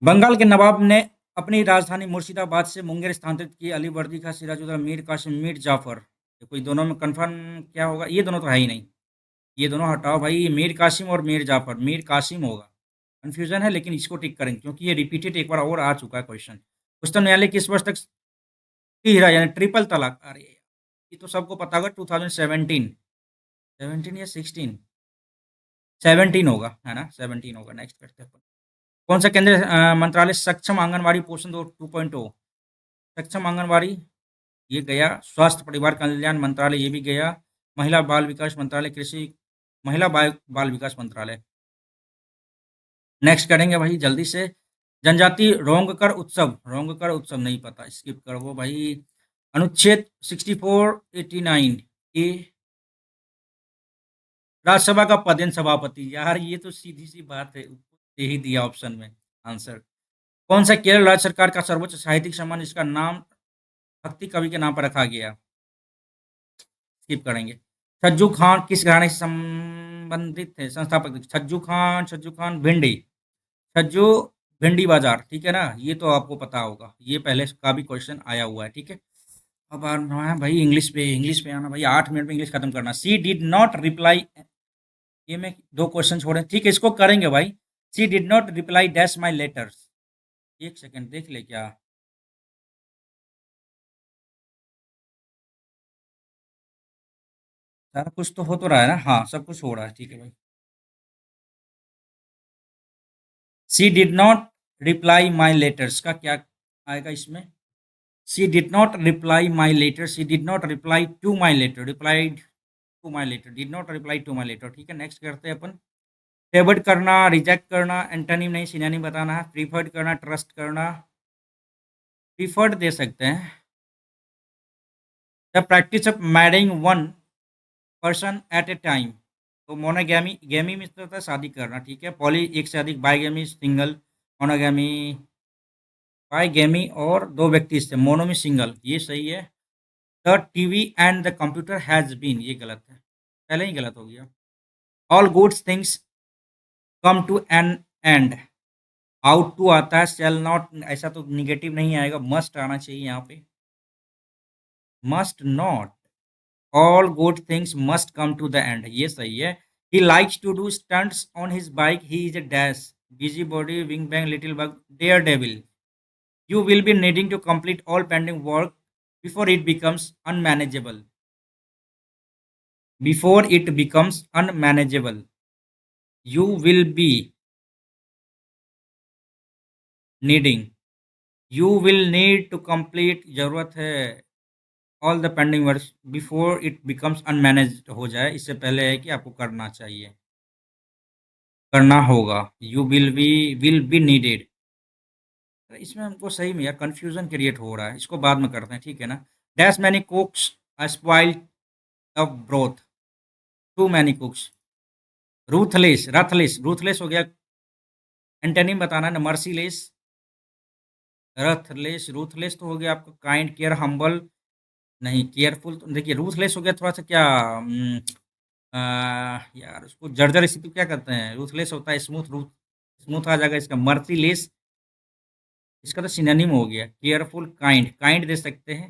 बंगाल के नवाब ने अपनी राजधानी मुर्शिदाबाद से मुंगेर स्थानांतरित की अलीवर्दी का सिराजुद्दौला मीर कासिम मीर जाफर, ये कोई दोनों में कंफर्म क्या होगा? ये दोनों तो है ही नहीं, ये दोनों हटाओ भाई, ये मीर कासिम और मीर जाफर, मीर कासिम होगा। कंफ्यूजन है लेकिन इसको टिक करेंगे क्योंकि ये रिपीटेड एक बार और आ चुका है क्वेश्चन। उच्चतम न्यायालय किस वर्ष तक हीरा यानी ट्रिपल तलाक, अरे ये तो सबको पता होगा, 2017, 17 या 16, 17 होगा है ना, 17 होगा। नेक्स्ट करते हैं, कौन सा केंद्रीय मंत्रालय सक्षम आंगनवाड़ी पोषण दो 2.0, सक्षम आंगनवाड़ी ये गया, स्वास्थ्य परिवार कल्याण मंत्रालय ये भी गया, महिला बाल विकास मंत्रालय, कृषि, महिला बाल विकास मंत्रालय। नेक्स्ट करेंगे भाई जल्दी से। जनजाति रोंगकर उत्सव, रोंगकर उत्सव नहीं पता, स्किप कर वो भाई। अनुच्छेद 6489 ए, राज्यसभा का पदेन सभापति। यार ये तो सीधी सी बात है, दे ही दिया ऑप्शन में आंसर। कौन सा केरल राज्य सरकार का सर्वोच्च साहित्यिक सम्मान जिसका नाम भक्ति कवि के नाम पर रखा गया? स्किप करेंगे। छज्जू खान किस घराने से संबंधित थे? संस्थापक छज्जू खान भिंडी, छज्जू भिंडी बाजार, ठीक है ना? ये तो आपको पता होगा, ये पहले का भी क्वेश्चन आया हुआ है, ठीक है। अब आना है भाई इंग्लिश पे, इंग्लिश पे आना भाई, 8 मिनट में इंग्लिश खत्म करना। सी डिड नॉट रिप्लाई, ये मैं दो क्वेश्चन छोड़े, ठीक है, इसको करेंगे भाई। She did not reply dash my letters. एक सेकंड देख ले क्या, सारा कुछ तो हो तो रहा है ना? हाँ सब कुछ हो रहा है, ठीक है भाई। She did not reply my letters का क्या आएगा इसमें? She did not reply my letter, she did not reply to my letter, replied to my letter, did not reply to my letter, ठीक है। नेक्स्ट करते हैं अपन। फेवर्ड करना, रिजेक्ट करना, एंटोनिम नहीं सिनोनिम बताना है। प्रीफर्ड करना, ट्रस्ट करना, प्रीफर्ड दे सकते हैं। The practice of marrying one person at A time, तो मोनोगैमी, गैमी में तो होता है शादी करना, ठीक है। पॉली एक से अधिक, बाईगैमी सिंगल, मोनोगैमी बाईगैमी और दो व्यक्ति से, मोनो में सिंगल, ये सही है। The TV and the computer has been, ये गलत है, पहले ही गलत हो गया। All goods things come to an end, out to आता है, शैल नॉट, ऐसा तो निगेटिव नहीं आएगा, मस्ट आना चाहिए यहाँ पे, must not. All good things must come to the end, ये सही है। He likes to do stunts on his bike, he is a dash, busy body, wing bang, little bug, dare devil. You will be needing to complete all pending work before it becomes unmanageable. Before it becomes unmanageable. You will be needing. You will need to complete, जरूरत है, all the pending works before it becomes unmanaged हो जाए, इससे पहले है कि आपको करना चाहिए, करना होगा। You will be needed। इसमें हमको सही में यार कंफ्यूजन क्रिएट हो रहा है, इसको बाद में करते हैं, ठीक है ना। Dash many cooks spoiled the broth, too many cooks. Ruthless, ruthless, ruthless हो गया, एंटोनिम बताना है ना। मर्सीलेस, रथलेस, रूथलेस तो हो गया आपका काइंड, केयर, हम्बल, नहीं, केयरफुल तो देखिए, रूथलेस हो गया थोड़ा सा क्या, यार उसको जर्जर स्थिति क्या कहते हैं? रूथलेस होता है स्मूथ, रूथ स्मूथ आ जाएगा इसका। मर्सीलेस, इसका तो सिनोनिम हो गया। केयरफुल, काइंड, काइंड दे सकते हैं,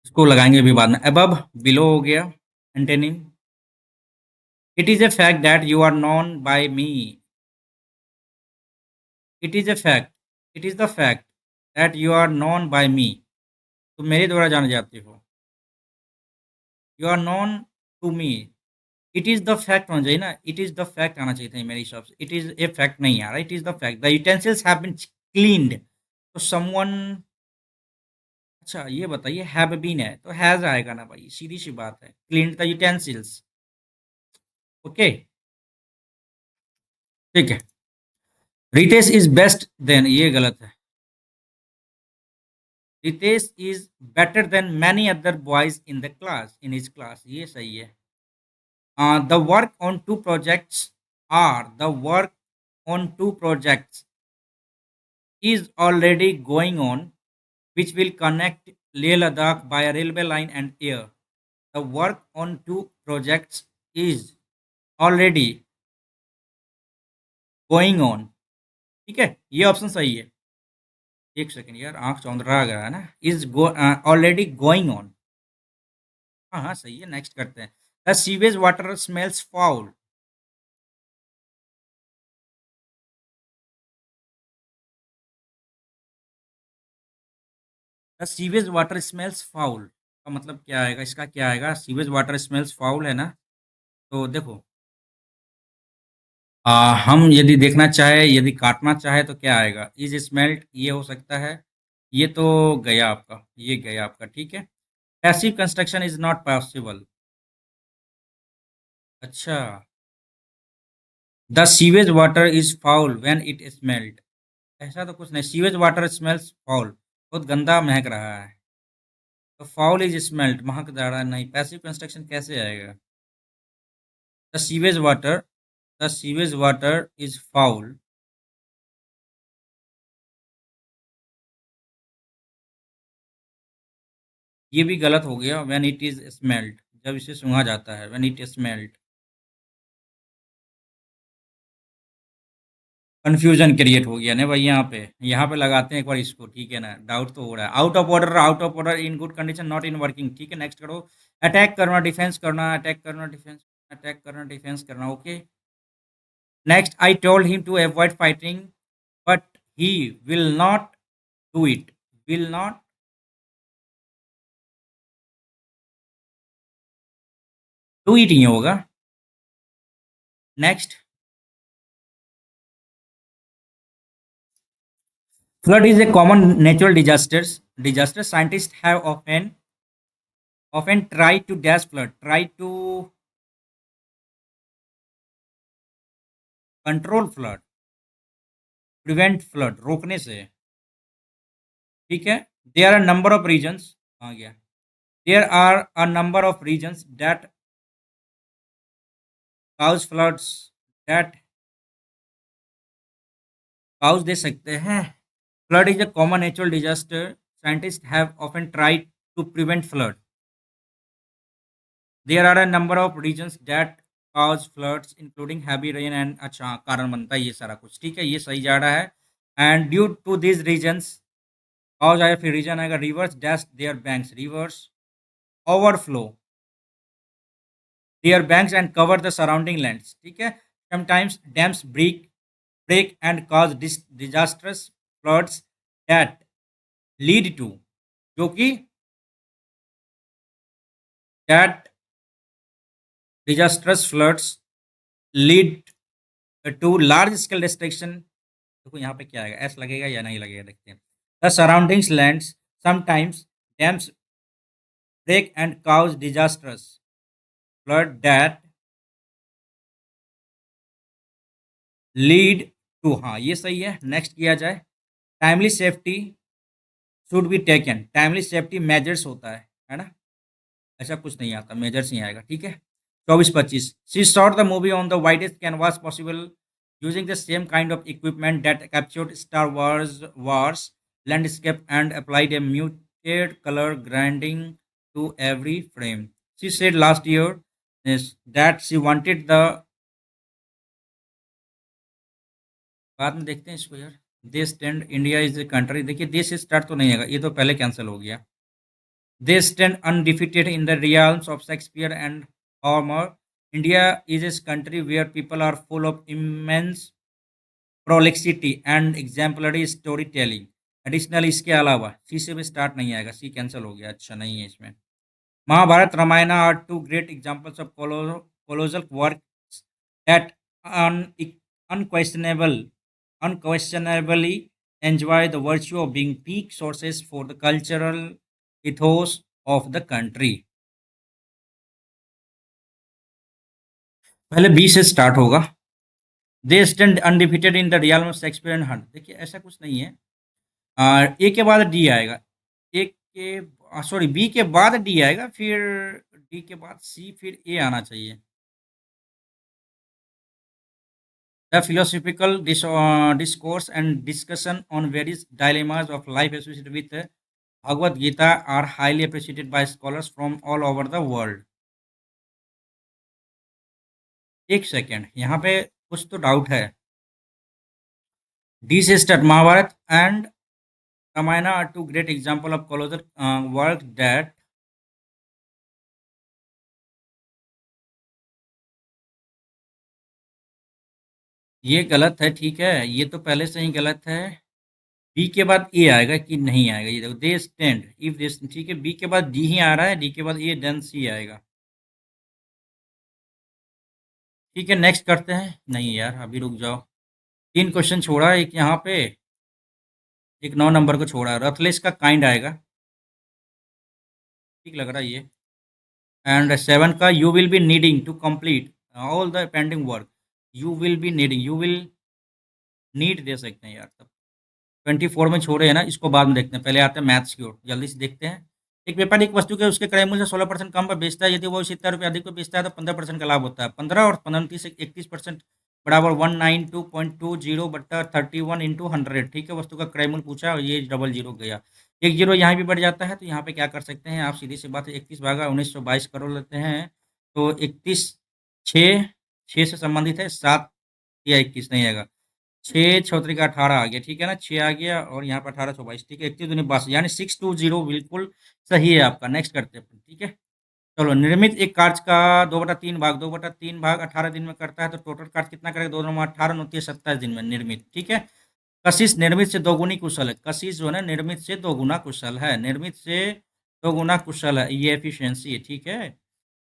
इसको लगाएंगे अभी बाद में। अबव, बिलो हो गया antonym. It is a fact that you are known by me, it is a fact, it is the fact that you are known by me, तुम मेरे द्वारा जाने जाते हो। You are known to me, it is the fact होना चाहिए ना, it is the fact आना चाहिए था मेरे हिसाब से, इट इज ए फैक्ट नहीं आ रहा, it is the fact. The utensils have been cleaned, तो समवन, अच्छा ये बताइए, हैव बीन है तो हैज आएगा ना भाई, सीधी सी बात है, क्लीन्ड द यूटेंसिल्स, ओके, ठीक है। रितेश इज बेस्ट देन, ये गलत है। Ritesh is better than many other boys in the class, in his class, ये सही है। The work on two projects are, the work on two projects is already going on, which will connect Leh Ladakh by a railway line and air. The work on two projects is already going on, ठीक है, ये option सही है। एक second यार, आंख चौंधरा गया है ना। इज ऑलरेडी गोइंग ऑन, हाँ हाँ सही है। नेक्स्ट करते हैं। The sewage water smells foul, the sewage water smells foul का मतलब क्या आएगा, इसका क्या आएगा? सीवेज वाटर स्मेल्स फाउल है ना, तो देखो, हम यदि देखना चाहे, यदि काटना चाहे तो क्या आएगा? इज स्मेल्ट, ये हो सकता है, ये तो गया आपका, ये गया आपका, ठीक है। Passive construction is not possible. अच्छा। The sewage water is foul when it smelt. ऐसा तो कुछ नहीं, सीवेज वाटर स्मेल्स फाउल, बहुत गंदा महक रहा है। तो फाउल इज स्मेल्ट, महक जा रहा है, नहीं, पैसिव कंस्ट्रक्शन कैसे आएगा? The sewage water, the sewage water is foul. ये भी गलत हो गया, व्हेन इट इज स्मेल्ट, जब इसे सूंघा जाता है, when it smelt. Confusion create हो गया ना भाई यहाँ पे लगाते हैं एक बार इसको, ठीक है ना, डाउट तो हो रहा है। Out of order, out of order, in good condition, not in working, ठीक है, नेक्स्ट करो। अटैक करना, डिफेंस करना, अटैक करना, डिफेंस, अटैक करना, डिफेंस करना, okay. Next, I told him to avoid fighting but he will not do it, will not, do it ही होगा। Next, flood is a common natural disaster scientists have often tried to dash flood, try to control flood, prevent flood, रोकने से, ठीक है। There are number of reasons, आ गया, there are a number of reasons that cause floods, that cause दे सकते हैं। Flood is a common natural disaster scientist have often tried to prevent flood, there are a number of reasons that cause floods including heavy rain and, अच्छा कारण बनता है ये सारा कुछ, ठीक है, ये सही जा रहा है। And due to this reasons, cause आया, फिर रीजन आएगा, rivers dash their banks, rivers overflow their banks and cover the surrounding lands, ठीक है। sometimes dams break and cause disastrous floods that lead to, जो कि that disastrous floods lead to large scale destruction। देखो यहाँ पे क्या आएगा, S लगेगा या नहीं लगेगा, देखते हैं। the surroundings lands, sometimes dams break and cause disastrous flood that lead to, हाँ ये सही है। नेक्स्ट किया जाए, timely safety should be taken, timely safety measures होता है ना, ऐसा कुछ नहीं आता, मेजर्स ही आएगा, ठीक है। 24-25, she shot the movie on the widest canvas possible using the same kind of equipment that captured Star Wars landscape and applied a muted colour grinding to every frame. She said last year that she wanted the, बाद में देखते हैं इसको यार। देश stand India is a country, देखिए देश से स्टार्ट तो नहीं आएगा, ये तो पहले कैंसिल हो गया। They stand undefeated in the realms of Shakespeare and Homer. India is a country where people are full of immense prolixity and exemplary storytelling. Additionally, इसके अलावा सी से भी स्टार्ट नहीं आएगा, सी कैंसिल हो गया, अच्छा नहीं है इसमें। Mahabharata Ramayana are two great examples of colossal works that un, unquestionable unquestionably enjoy the virtue of being peak sources for the cultural ethos of the country। पहले बी से स्टार्ट होगा। They stand undefeated in the real में Shakespeare and Hunt, देखिए ऐसा कुछ नहीं है। ए के बाद डी आएगा, ए के, सॉरी, बी के बाद डी आएगा, फिर डी के बाद सी, फिर ए आना चाहिए। The philosophical discourse and discussion on various dilemmas of life associated with Bhagavad Gita are highly appreciated by scholars from all over the world। एक सेकेंड, यहाँ पे कुछ तो डाउट है। डी से start, Mahabharata and Ramayana are two great example of colossal work that, ये गलत है, ठीक है, ये तो पहले से ही गलत है। बी के बाद ए आएगा कि नहीं आएगा, ये देखो, दे स्टैंड, इफ दिस, ठीक है, बी के बाद डी ही आ रहा है, डी के बाद ए, देन सी आएगा, ठीक है। नेक्स्ट करते हैं, नहीं यार अभी रुक जाओ, तीन क्वेश्चन छोड़ा है, एक यहाँ पे, एक 9 नंबर को छोड़ा है, रथलेस का काइंड आएगा, ठीक लग रहा है ये। एंड 7 का you will be needing to complete all the pending work. You will be needing, you will need दे सकते हैं यार तब। 24 में छोड़े हैं ना, इसको बाद में देखते हैं, पहले आते हैं मैथ्स की ओर, जल्दी से देखते हैं। एक व्यापारी एक वस्तु के उसके क्रय मूल्य से 16% कम पर बेचता है, यदि वो इसे इतना रुपये अधिक पर बेचता है तो 15% का लाभ होता है। 15 और 29 31% बराबर 192.20 बट्टा 31 इंटू 100। ठीक है, वस्तु का क्रय मूल्य पूछा और ये डबल जीरो गया, एक जीरो यहाँ भी बढ़ जाता है, तो यहाँ पे क्या कर सकते हैं आप, सीधी सी बात है, 31 भागा 1922 करोड़ लेते हैं। तो 31 छः, छः से संबंधित है, 7 या 21 नहीं आएगा, 6 चौतरी का 18 आ गया, ठीक है ना, 6 आ गया और यहाँ पर 1822, ठीक है, 31 यानी 620 बिल्कुल सही है आपका। नेक्स्ट करते हैं अपन, ठीक है। चलो, निर्मित एक कार्य का 2/3 भाग 2/3 भाग 18 दिन में करता है तो टोटल कार्य कितना करेगा, 2×18 29 27 दिन में निर्मित, ठीक है। कशिश निर्मित से दोगुनी कुशल है, कशिश जो है ना निर्मित से दोगुना कुशल है, निर्मित से दोगुना कुशल है, ये एफिशिएंसी है, ठीक है।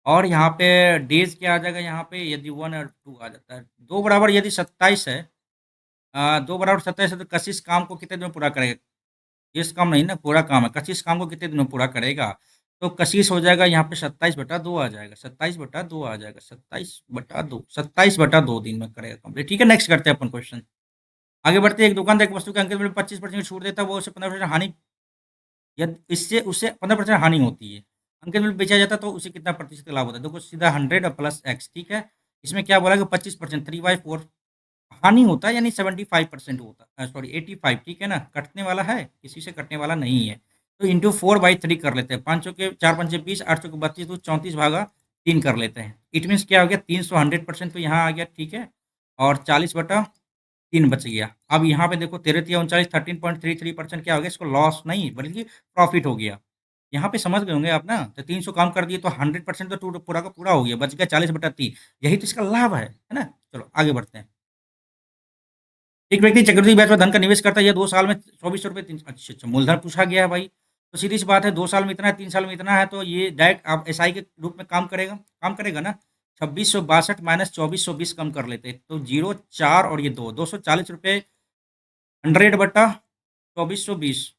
और यहाँ पे डेज क्या आ जाएगा, यहाँ पे यदि 1 और 2 आ जाता है, 2 बराबर यदि 27 है, 2 बराबर 27 है तो कशिश काम को कितने दिन में पूरा करेगा, इस काम नहीं ना, पूरा काम है, कशिश काम को कितने दिन में पूरा करेगा, तो कशिश हो जाएगा यहाँ पे 27/2 आ जाएगा, 27/2 आ जाएगा, 27/2, 27/2 दिन में करेगा कंप्लीट, ठीक है। नेक्स्ट करते हैं अपन क्वेश्चन, आगे बढ़ते हैं। एक दुकानदार एक वस्तु के अंकित मूल्य 25% छूट देता है, वो उसे 15% हानि, यदि इससे उसे 15% हानि होती है, अंकित मूल्य बेचा जाता है तो उसे कितना प्रतिशत का लाभ होता है, देखो सीधा 100 और प्लस एक्स, ठीक है। इसमें क्या बोला कि 25%, 3/4 हानि होता है, यानी 75% होता है, सॉरी 85, ठीक है ना, कटने वाला है, किसी से कटने वाला नहीं है। तो इंटू 4/3 कर लेते हैं, 5 के 4×5 = 20, 8 के 32, तो 34 भागा 3 कर लेते हैं। इट मीन्स क्या हो गया, 300 100% तो यहाँ आ गया, ठीक है, और 40/3 बच गया। अब यहाँ पे देखो 13×3 = 39, 13.33% क्या हो गया, इसको लॉस नहीं बल्कि प्रॉफिट हो गया। यहाँ पे समझ गए होंगे आप ना, तो 300 काम कर दिए तो 100% तो पूरा का पूरा हो गया, बच गया 40/3, यही तो इसका लाभ है ना। चलो आगे बढ़ते हैं। एक व्यक्ति चक्रवृद्धि ब्याज पर धन का निवेश करता है, यह 2 साल में 2400 रुपये, अच्छा अच्छा, मूलधन पूछा गया है भाई, तो सीधी सी बात है, 2 साल में इतना है, 3 साल में इतना है, तो ये डायरेक्ट आप एसआई के रूप में काम करेगा ना। 2662 माइनस 2420 कम कर लेते हैं, तो 0 4 और ये 240 रुपये, 100/2420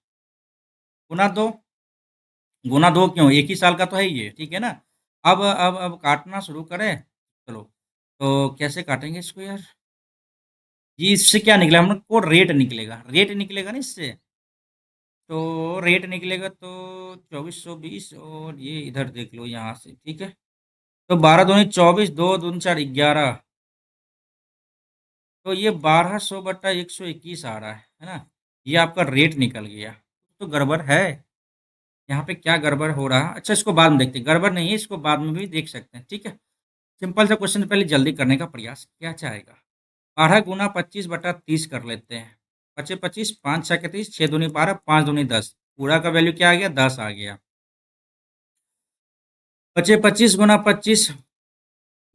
गुना दो क्यों, एक ही साल का तो है ये, ठीक है ना। अब काटना शुरू करें, चलो, तो कैसे काटेंगे इसको यार, ये इससे क्या निकला, हम लोग को रेट निकलेगा ना इससे, तो रेट निकलेगा तो 2420, और ये इधर देख लो यहाँ से, ठीक है। तो 12×2 = 24, 2×2 = 4 11, तो ये 1200/121 आ रहा है ना, ये आपका रेट निकल गया, तो गड़बड़ है, यहाँ पे क्या गड़बड़ हो रहा है, अच्छा इसको बाद में देखते हैं, गड़बड़ नहीं है, इसको बाद में भी देख सकते हैं, ठीक है। सिंपल सा क्वेश्चन पहले जल्दी करने का प्रयास क्या चाहेगा, 12×25/30 कर लेते हैं, 25 5×6 = 30, 6×2 = 12, 5×2 = 10, पूरा का वैल्यू क्या आ गया, 10 आ गया। 25 × 25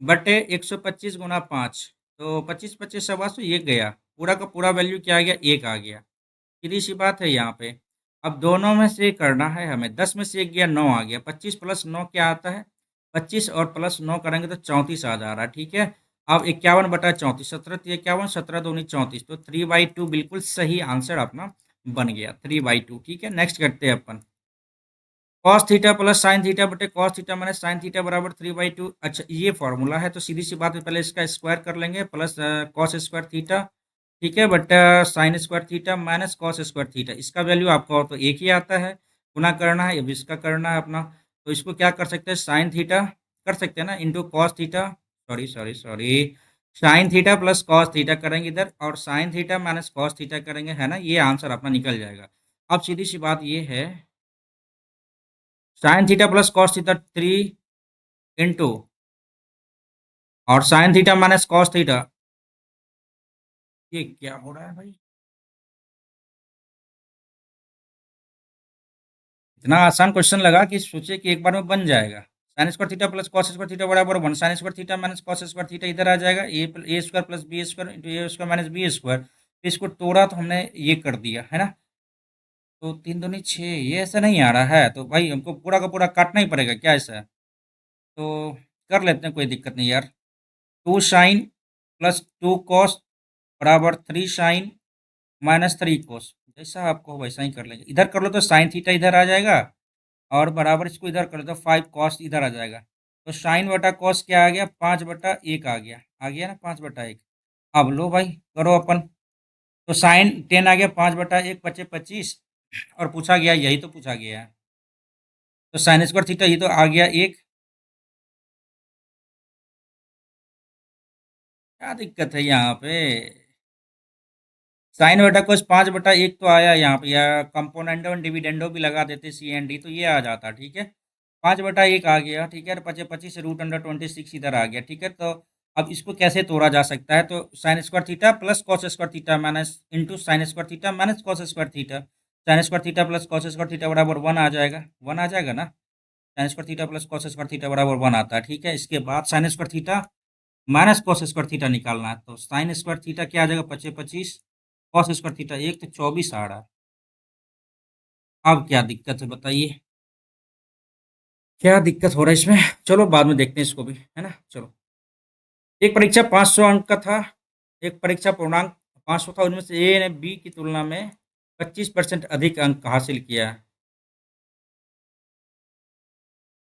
× 125 तो 25 25 ये गया, पूरा का पूरा वैल्यू क्या आ गया, 1 आ गया, सीधी सी बात है यहाँ पे। अब दोनों में से करना है हमें, 10 में से 1 गया, 9 आ गया, 25 + 9 क्या आता है, 25 और प्लस 9 करेंगे तो 34 आ जा रहा है, ठीक है। अब 51/34, 17×3 = 51, 17×2 = 34, तो 3/2 बिल्कुल सही आंसर अपना बन गया, 3/2, ठीक है। नेक्स्ट करते हैं अपन, cos theta plus sine theta बटे cos theta minus sine theta बराबर 3/2, अच्छा ये फॉर्मूला है, तो सीधी सी बात है, पहले इसका स्क्वायर कर लेंगे, प्लस कॉस स्क्वायर थीटा, ठीक है, but sign square theta minus cos square theta, इसका वैल्यू आपका तो एक ही आता है, गुना करना है, अब इसका करना है अपना, तो इसको क्या कर सकते हैं, साइन थीटा कर सकते हैं ना, into cos theta, sorry sorry sorry, sign theta plus cos theta करेंगे इधर, और sine theta minus cos theta करेंगे, है ना, ये आंसर अपना निकल जाएगा। अब सीधी सी बात ये है, sine theta plus cos theta 3 into, और sine theta minus cos theta, ये क्या हो रहा है भाई, इतना आसान क्वेश्चन लगा कि सोचे कि एक बार में बन जाएगा। Sine square theta plus cos square theta बराबर 1, sine square theta minus cos square theta इधर आ जाएगा, A square plus B square into A square minus B square, इसको तोड़ा तो हमने ये कर दिया है ना, तो 3×2 = 6, ये ऐसा नहीं आ रहा है, तो भाई हमको पूरा का पूरा काटना ही पड़ेगा क्या ऐसा, तो कर लेते हैं, कोई दिक्कत नहीं यार। 2 साइन प्लस 2 कॉस बराबर 3 साइन माइनस 3 कोस, जैसा आपको वैसा ही कर लेंगे, इधर कर लो तो साइन थीटा इधर आ जाएगा, और बराबर इसको इधर कर दो, 5 कॉस इधर आ जाएगा। तो साइन बटा कॉस क्या आ गया, 5/1 आ गया ना, 5/1। अब लो भाई करो अपन। तो साइन 10 आ गया, 5/1 बचे 25। और पूछा गया, यही तो पूछा गया है। तो साइन स्क्वायर थीटा ये तो आ गया 1। क्या दिक्कत है यहाँ पे। साइन बटा कोस 5/1 तो आया यहाँ पे, या कंपोनेंडो और डिविडेंडो भी लगा देते CND, तो ये आ जाता, ठीक है। 5/1 आ गया, ठीक है। 25 √26 इधर आ गया, ठीक है। तो अब इसको कैसे तोड़ा जा सकता है, तो sign square theta plus cos square theta minus into sine square theta minus cos square theta. Sign square theta plus cos square theta बराबर 1 आ जाएगा, 1 आ जाएगा ना। Sign square theta plus cos square theta बराबर 1 आता है, ठीक है। इसके बाद sign square theta minus cos square theta निकालना है, तो साइन स्क्वायर थीटा क्या आ जाएगा, 25 कॉस स्क्वायर थीटा 1, तो 24 आ रहा है। अब क्या दिक्कत है बताइए, क्या दिक्कत हो रहा है इसमें। चलो बाद में देखते हैं इसको भी, है ना। चलो, एक परीक्षा 500 अंक का था। एक परीक्षा पूर्णांक 500 था, उनमें से ए ने बी की तुलना में 25% अधिक अंक हासिल किया।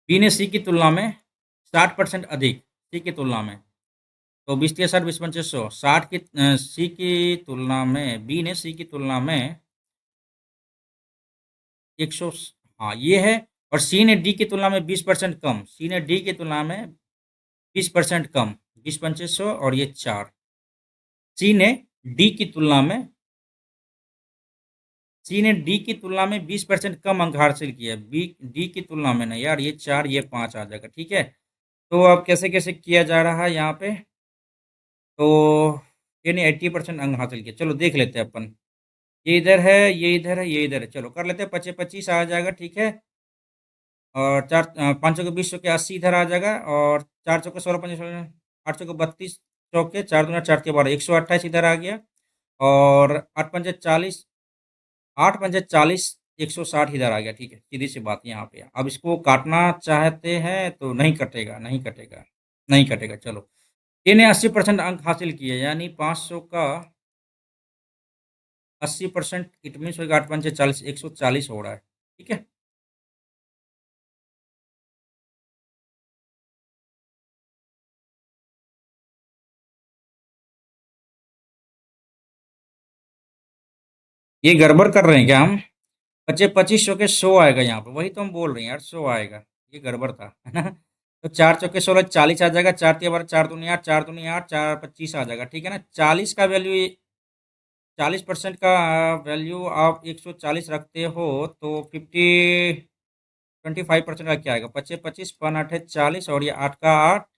बी ने सी की तुलना में 60% अधिक, सी की तुलना में। तो 20 × 60 20 × 500 60 की सी की तुलना में, बी ने सी की तुलना में 100, हाँ ये है। और सी ने डी की तुलना में 20% कम, सी ने डी की तुलना में 20% कम, 20 × 500 और ये 4। सी ने डी की तुलना में, सी ने डी की तुलना में 20% कम अंक हासिल किया। बी डी की तुलना में ना यार, ये 4 ये 5 आ जाएगा, ठीक है। तो अब कैसे कैसे किया जा रहा है यहाँ पे, तो ये ने 80% अंक हासिल किया। चलो देख लेते हैं अपन। ये इधर है, ये इधर है, ये इधर है। चलो कर लेते हैं, 25 आ जाएगा, ठीक है। और 5 चौके 20 चौके 80 इधर आ जाएगा। और 4 चौके 16 5 8 चौके 32 चौके 4 दूना 4 3 12 128 इधर आ गया। और 8 × 5 = 40, 8 × 5 = 40, 160 इधर आ गया, ठीक है। सीधी सी बात यहाँ पे। अब इसको काटना चाहते हैं तो नहीं कटेगा, नहीं कटेगा, नहीं कटेगा। चलो, इन्हें 80% अंक हासिल किए, यानी 500 का 80%, इट मीन्स होगा 8 × 5 = 40, 140 हो रहा है, ठीक है। ये गड़बड़ कर रहे हैं क्या हम। 25 चौके 100 आएगा यहाँ पे, वही तो हम बोल रहे हैं यार, 100 आएगा। ये गड़बड़ था, है ना। तो 4 चौके 16 40 आ जाएगा। 4 × 3 = 12 4 दूनी 8 4 दूनी 8 4 25 आ जाएगा, ठीक है ना। 40 का वैल्यू, 40% का वैल्यू आप 140 रखते हो, तो 25% का क्या आएगा, 25 25 5 8 40, और ये 8 का 8,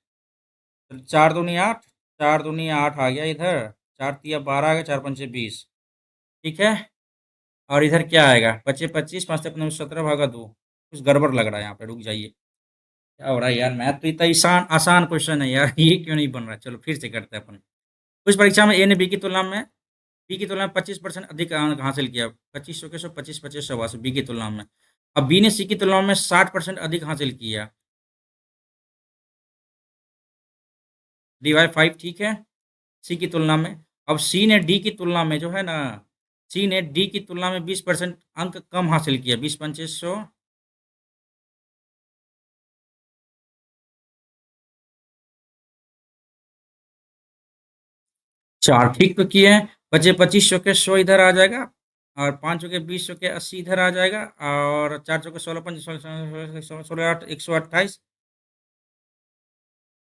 4 दूनी 8, 4 दूनी 8 आ गया इधर। 4 × 3 = 12 आ गया, 4 × 5 = 20, ठीक है। और इधर क्या आएगा, 25 25 5 × 17 कुछ गड़बड़ लग रहा है यहाँ पे, रुक जाइए। क्या हो रहा है यार, मैथ तो इतना आसान आसान क्वेश्चन है यार, ये क्यों नहीं बन रहा। चलो फिर से करते हैं अपन। कुछ परीक्षा में ए ने बी की तुलना में 25% अधिक अंक हासिल किया। 25 चौके 100 25 25 100 बी की तुलना में। अब बी ने सी की तुलना में 60% अधिक हासिल किया, dy 5, ठीक है। सी की तुलना में। अब सी ने डी की तुलना में जो है ना, सी ने डी की तुलना में 20% अंक कम हासिल किया, 20 × 5 = 100। 4 ठीक तो किए हैं। बचे 25 चौके 100 इधर आ जाएगा। और 5 चौके 20 चौके 80 इधर आ जाएगा। और 4 चौके 16 5 16 16 128।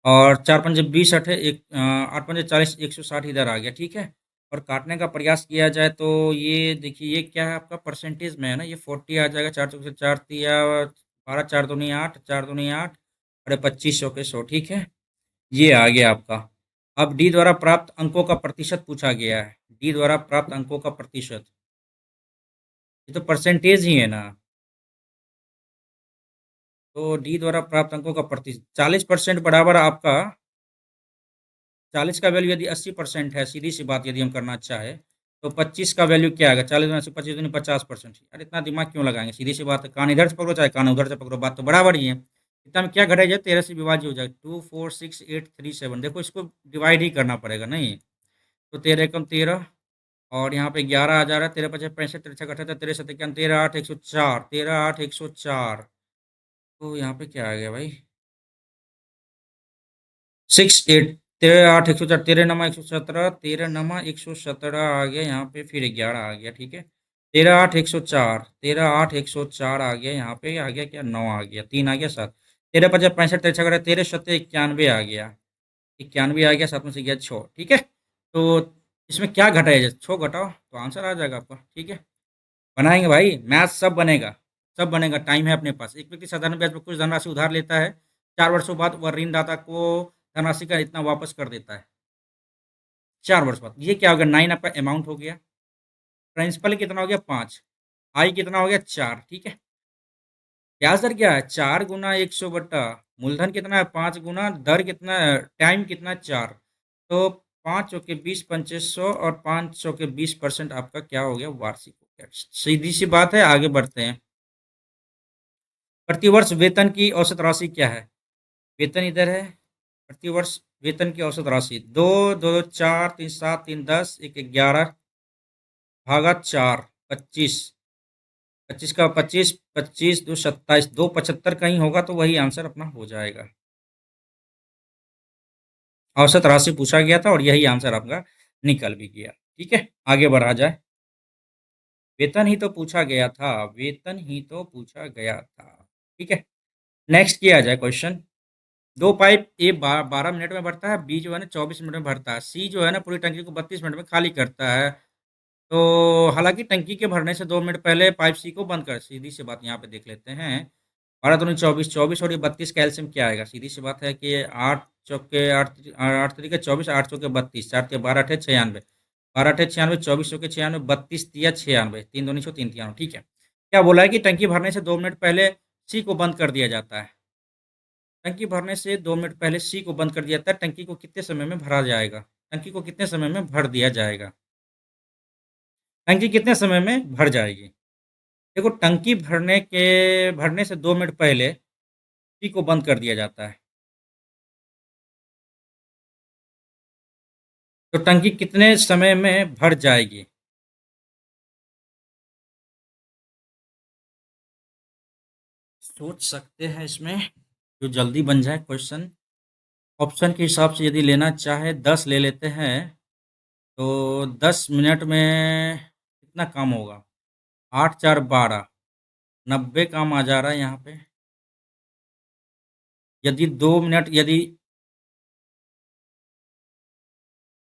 और 4 × 5 = 20 8 एक 8 × 5 = 40 160 इधर आ गया, ठीक है। और काटने का प्रयास किया जाए तो ये देखिए, ये क्या है आपका परसेंटेज में है ना, ये 40 आ जाएगा। 4 चौके 4 तिया 12 4 दूनी 8 4 दूनी 8, अरे 25 चौके 100, ठीक है। ये आ गया आपका। अब डी द्वारा प्राप्त अंकों का प्रतिशत पूछा गया है। डी द्वारा प्राप्त अंकों का प्रतिशत, ये तो परसेंटेज ही है ना। तो डी द्वारा प्राप्त अंकों का प्रतिशत 40% बराबर आपका, 40 का वैल्यू यदि 80% है, सीधी सी बात यदि हम करना चाहे, तो 25 का वैल्यू क्या आएगा, 40 में से 25 दूनी 50%। अरे इतना दिमाग क्यों लगाएंगे, सीधी सी बात है, कान इधर से पकड़ो चाहे कान उधर से पकड़ो, बात तो बराबर ही है। इतना में क्या घटाया जाए, 13 से विभाज्य हो जाएगा। 2 4 6 8 3 7, देखो इसको डिवाइड ही करना पड़ेगा नहीं। तो 13 × 13 और यहाँ पे 11 आ जा रहा है, 13 × 5 = 65, 13 × 6 = 78, 13 × 7 = 91, 13 × 8 = 104, 13 × 8 = 104। तो यहाँ पे क्या आ गया भाई, 68, 13 × 8 = 104, 13 × 9 = 117, 13 × 9 = 117 आ गया यहाँ पे, फिर 11 आ गया, ठीक है। 13 × 8 = 104, 13 × 8 = 104 आ गया यहाँ पे, आ गया क्या, 9 आ गया, 3 आ गया, 7, 13 × 5 = 65, 13 × 6 = 13, 7 = 91 आ गया, 91 आ गया, 7 में से गया 6, ठीक है। तो इसमें क्या घटाया जाए, 6 घटाओ तो आंसर आ जाएगा आपका, ठीक है। बनाएंगे भाई, मैथ सब बनेगा, सब बनेगा, टाइम है अपने पास। एक व्यक्ति साधारण ब्याज पर कुछ धनराशि उधार लेता है, 4 वर्षों बाद वह ऋणदाता को धनराशि का इतना वापस कर देता है, 4 वर्ष बाद। ये क्या हो गया, 9 आपका अमाउंट हो गया, प्रिंसिपल कितना हो गया, 5, आई कितना हो गया, 4, ठीक है। ब्याज दर क्या है, 4 × 100 मूलधन कितना है, 5 गुना दर कितना है, टाइम कितना है, 4। तो 5 × 20 = 2500, और 500 के 20% आपका क्या हो गया, वार्षिक हो गया। सीधी सी बात है, आगे बढ़ते हैं। प्रतिवर्ष वेतन की औसत राशि क्या है, वेतन इधर है, प्रतिवर्ष वेतन की औसत राशि, 2, 2, 4, 3, 7, 3, 10, 1, 11 भागा 4, 25, 25 का 25, 25, 2, 27, 2, 75 कहीं होगा तो वही आंसर अपना हो जाएगा। औसत राशि पूछा गया था और यही आंसर आपका निकल भी गया, ठीक है। आगे बढ़ा जाए, वेतन ही तो पूछा गया था, वेतन ही तो पूछा गया था, ठीक है। नेक्स्ट किया जाए क्वेश्चन। दो पाइप ए 12 मिनट में भरता है, बी जो है ना 24 मिनट में भरता है, सी जो है ना पूरी टंकी को 32 मिनट में खाली करता है। तो हालांकि टंकी के भरने से 2 मिनट पहले पाइप सी को बंद कर, सीधी सी बात यहाँ पे देख लेते हैं। 12 दूनी 24, 24 और ये 32 का एलसीएम क्या आएगा, सीधी सी बात है कि 8 चौके 8, 8 तरीके 24, 8 चौके 32, 4 के 12 अठे 96, 12 अठे 96, 24 चौके 96, 32 तिया 96, 3 दूनी 6, 3 तिया 9, ठीक है। क्या बोला है कि टंकी भरने से 2 मिनट पहले सी को बंद कर दिया जाता है, टंकी भरने से 2 मिनट पहले सी को बंद कर दिया जाता है, टंकी को कितने समय में भरा जाएगा, टंकी को कितने समय में भर दिया जाएगा, टंकी कितने समय में भर जाएगी। देखो, टंकी भरने से 2 मिनट पहले सी को बंद कर दिया जाता है, तो टंकी कितने समय में भर जाएगी। सोच सकते हैं इसमें, जो जल्दी बन जाए क्वेश्चन। ऑप्शन के हिसाब से यदि लेना चाहे 10 ले लेते हैं, तो 10 मिनट में कितना काम होगा, 8 × 4 = 12, 90 काम आ जा रहा है यहाँ पे। यदि 2 मिनट, यदि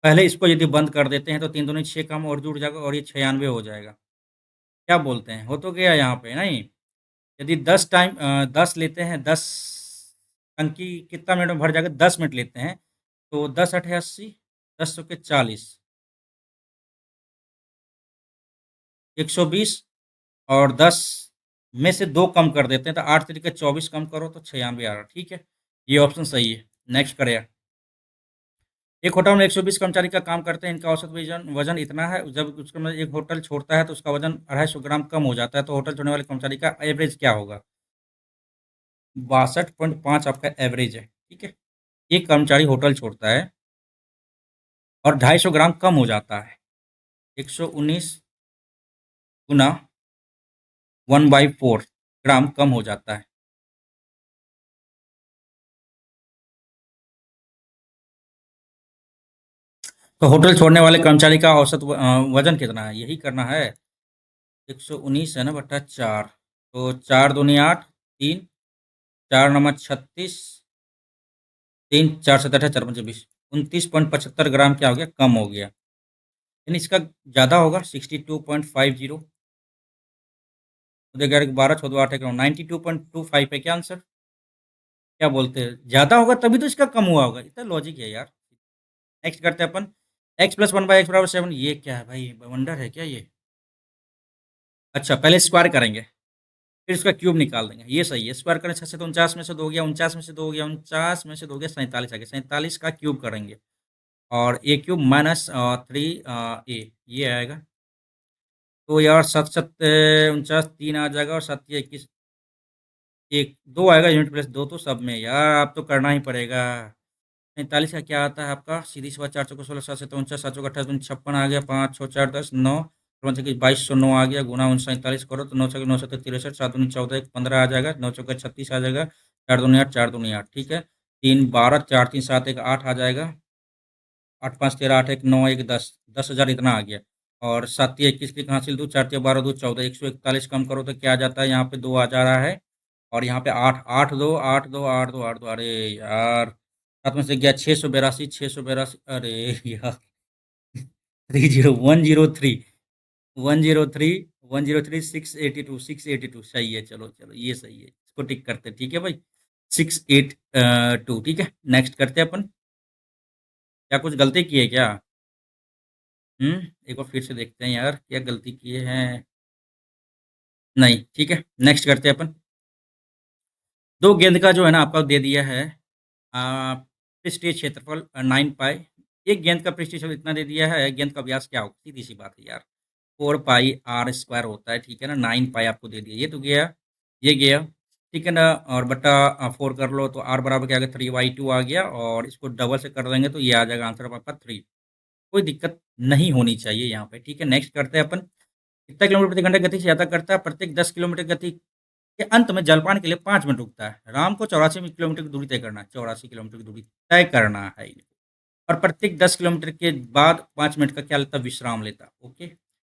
पहले इसको यदि बंद कर देते हैं तो 3 दूनी 6 काम और जुड़ जाएगा और ये 96 हो जाएगा। क्या बोलते हैं, हो तो गया यहाँ पे नहीं। यदि 10 लेते हैं, 10 टंकी कितना मिनट में भर जाएगा, 10 मिनट लेते हैं, तो 10 × 8 = 80, 10 × 40 = 120, और 10 में से 2 कम कर देते हैं तो 8 × 3 = 24 कम करो तो 96 आ रहा, ठीक है। ये ऑप्शन सही है। नेक्स्ट करें। एक होटल में 120 कर्मचारी का काम करते हैं, इनका औसत वजन वजन इतना है, जब उसके में एक होटल छोड़ता है तो उसका वजन 250 ग्राम कम हो जाता है, तो होटल छोड़ने वाले कर्मचारी का एवरेज क्या होगा, 62.5 आपका एवरेज है, ठीक है। एक कर्मचारी होटल छोड़ता है और 250 ग्राम कम हो जाता है, 119 गुना 1/4 ग्राम कम हो जाता है। तो होटल छोड़ने वाले कर्मचारी का औसत वजन कितना है, यही करना है। 119 है ना बट्टा 4, तो 4 दूनी 8, 3, 4 × 9 = 36, 3, 4 × 7 = 18, 4 × 5 = 20, 29.75 ग्राम क्या हो गया, कम हो गया। यानी इसका ज़्यादा होगा, 62.50। उदय 12, 14, 8, 92.25 है क्या आंसर, क्या बोलते हैं, ज़्यादा होगा तभी तो इसका कम हुआ होगा, इतना लॉजिक है यार। नेक्स्ट करते हैं अपन। x+1/x = 7, ये क्या है भाई, वंडर है क्या ये। अच्छा, पहले स्क्वायर करेंगे, फिर इसका क्यूब निकाल देंगे, ये सही है। स्क्वायर करें 6 से तो 49 में से 2 गया, 49 में से 2 गया, 49 में से 2 गया, 47 आ गया, 47 का क्यूब करेंगे, और ए क्यूब माइनस 3 ये आएगा। तो यार 7 7 49, 3 आ जाएगा, और 7 21, एक 2 आएगा, यूनिट प्लस 2, तो सब में यार आप तो करना ही पड़ेगा। 45 का क्या आता है आपका? सीधी सी बात, 4 चौको 16, 7 7 49, 7 चौको 28, 56 आ गया, 5 6 4 10 9, 2209 आ गया, गुना 47 करो तो 9 छः 9 7 63, 7 19 14, 1 15 आ जाएगा, 9 चौका 36 आ जाएगा, 4 दूनी 8, 4 दूनी 8, ठीक है। 3 12, 4 3 7 1 8 आ जाएगा, 8 5 13 8 1 9 1 10, 10,000 इतना आ गया। और 7 3 21 की कहाँ से दो, 4 3 12 2 14, 141 कम करो तो क्या आ जाता है? यहाँ पे 2 आ जा रहा है, और यहाँ पे 8 8 2 8 2 8 2 8 2, अरे यार, सात में से गया 682, 682, अरे यार, 30103, 103, 103, 682, 682 सही है। चलो चलो, ये सही है, इसको टिक करते हैं, ठीक है भाई। 682, ठीक है। नेक्स्ट करते हैं अपन। क्या कुछ गलती की है क्या? एक बार फिर से देखते हैं यार, क्या गलती किए हैं। नहीं, ठीक है, नेक्स्ट करते हैं अपन। दो गेंद का जो है ना आपका दे दिया है पृष्ठीय क्षेत्रफल 9 पाई। एक गेंद का पृष्ठीय क्षेत्रफल इतना दे दिया है, गेंद का व्यास क्या होगा? सीधी सी बात है यार, 4 पाई r² होता है, ठीक है ना। 9 पाई आपको दे दिया, ये तो गया, ये गया, ठीक है ना। और बटा 4 कर लो तो r बराबर क्या आ गया? 3/2 आ गया, और इसको डबल से कर देंगे तो ये आ जाएगा आंसर आपका 3। कोई दिक्कत नहीं होनी चाहिए यहाँ पे, ठीक है। नेक्स्ट करते हैं अपन। कितना किलोमीटर प्रति घंटे गति से यात्रा करता है? प्रत्येक 10 किलोमीटर गति के अंत में जलपान के लिए 5 मिनट रुकता है। राम को 84 किलोमीटर की दूरी तय करना है, 84 किलोमीटर की दूरी तय करना है। और प्रत्येक 10 किलोमीटर के बाद 5 मिनट का क्या लेता? विश्राम लेता। ओके,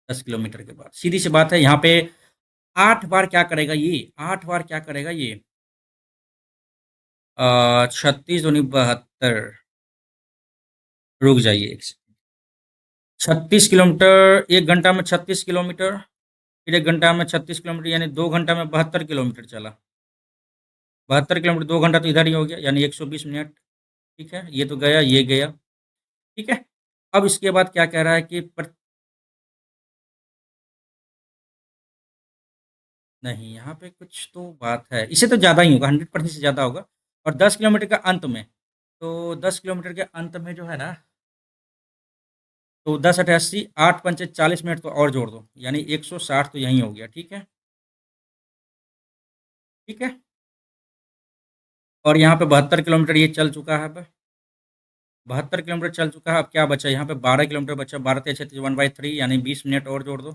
10 किलोमीटर के बाद सीधी सी बात है, यहाँ पे 8 बार क्या करेगा ये? 8 बार क्या करेगा ये? 36 दूनी 72, रुक जाइए। 36 किलोमीटर, 1 घंटा में 36 किलोमीटर, फिर 1 घंटा में 36 किलोमीटर, यानी 2 घंटा में 72 किलोमीटर चला। 72 किलोमीटर, 2 घंटा तो इधर ही हो गया, यानी 120 मिनट, ठीक है। ये तो गया, ये गया, ठीक है। अब इसके बाद क्या कह रहा है कि नहीं, यहाँ पे कुछ तो बात है, इससे तो ज़्यादा ही होगा, 100% से ज़्यादा होगा। और 10 किलोमीटर के अंत में, तो 10 किलोमीटर के अंत में जो है ना, तो 10 8 80, 8 पंचे 40 मिनट तो और जोड़ दो, यानी 160 तो यही हो गया, ठीक है, ठीक है। और यहाँ पे 72 किलोमीटर ये चल चुका है। अब 72 किलोमीटर चल चुका है, अब क्या बचा? यहाँ पे 12 किलोमीटर बचा, 12 3 1/3, यानी 20 मिनट और जोड़ दो,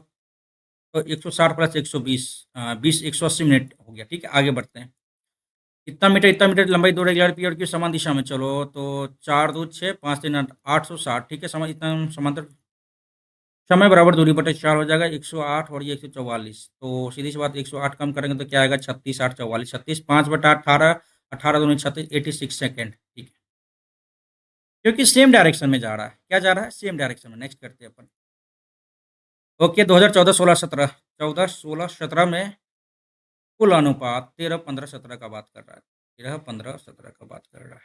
तो 160 प्लस 120, 180 मिनट हो गया, ठीक है। आगे बढ़ते हैं। इतना मीटर लंबाई दौड़ेगी रेगुलर पीरियड की समान दिशा में, चलो तो 4 2 6 5 3 8, 860, ठीक है। समान, इतना समांतर समय बराबर दूरी बटे 4 हो जाएगा, 108 और ये 144, तो सीधी सी बात, 108 कम करेंगे तो क्या आएगा? 36 8 44, 36 5/18, 18 दूनी 36, 86 सेकेंड, ठीक है। क्योंकि सेम डायरेक्शन में जा रहा है, क्या जा रहा है? सेम डायरेक्शन में। नेक्स्ट करते हैं अपन। ओके, 2014 16 17, 14 16 17 में कुल अनुपात 13 15 17 का बात कर रहा है, 13 15 17 का बात कर रहा है।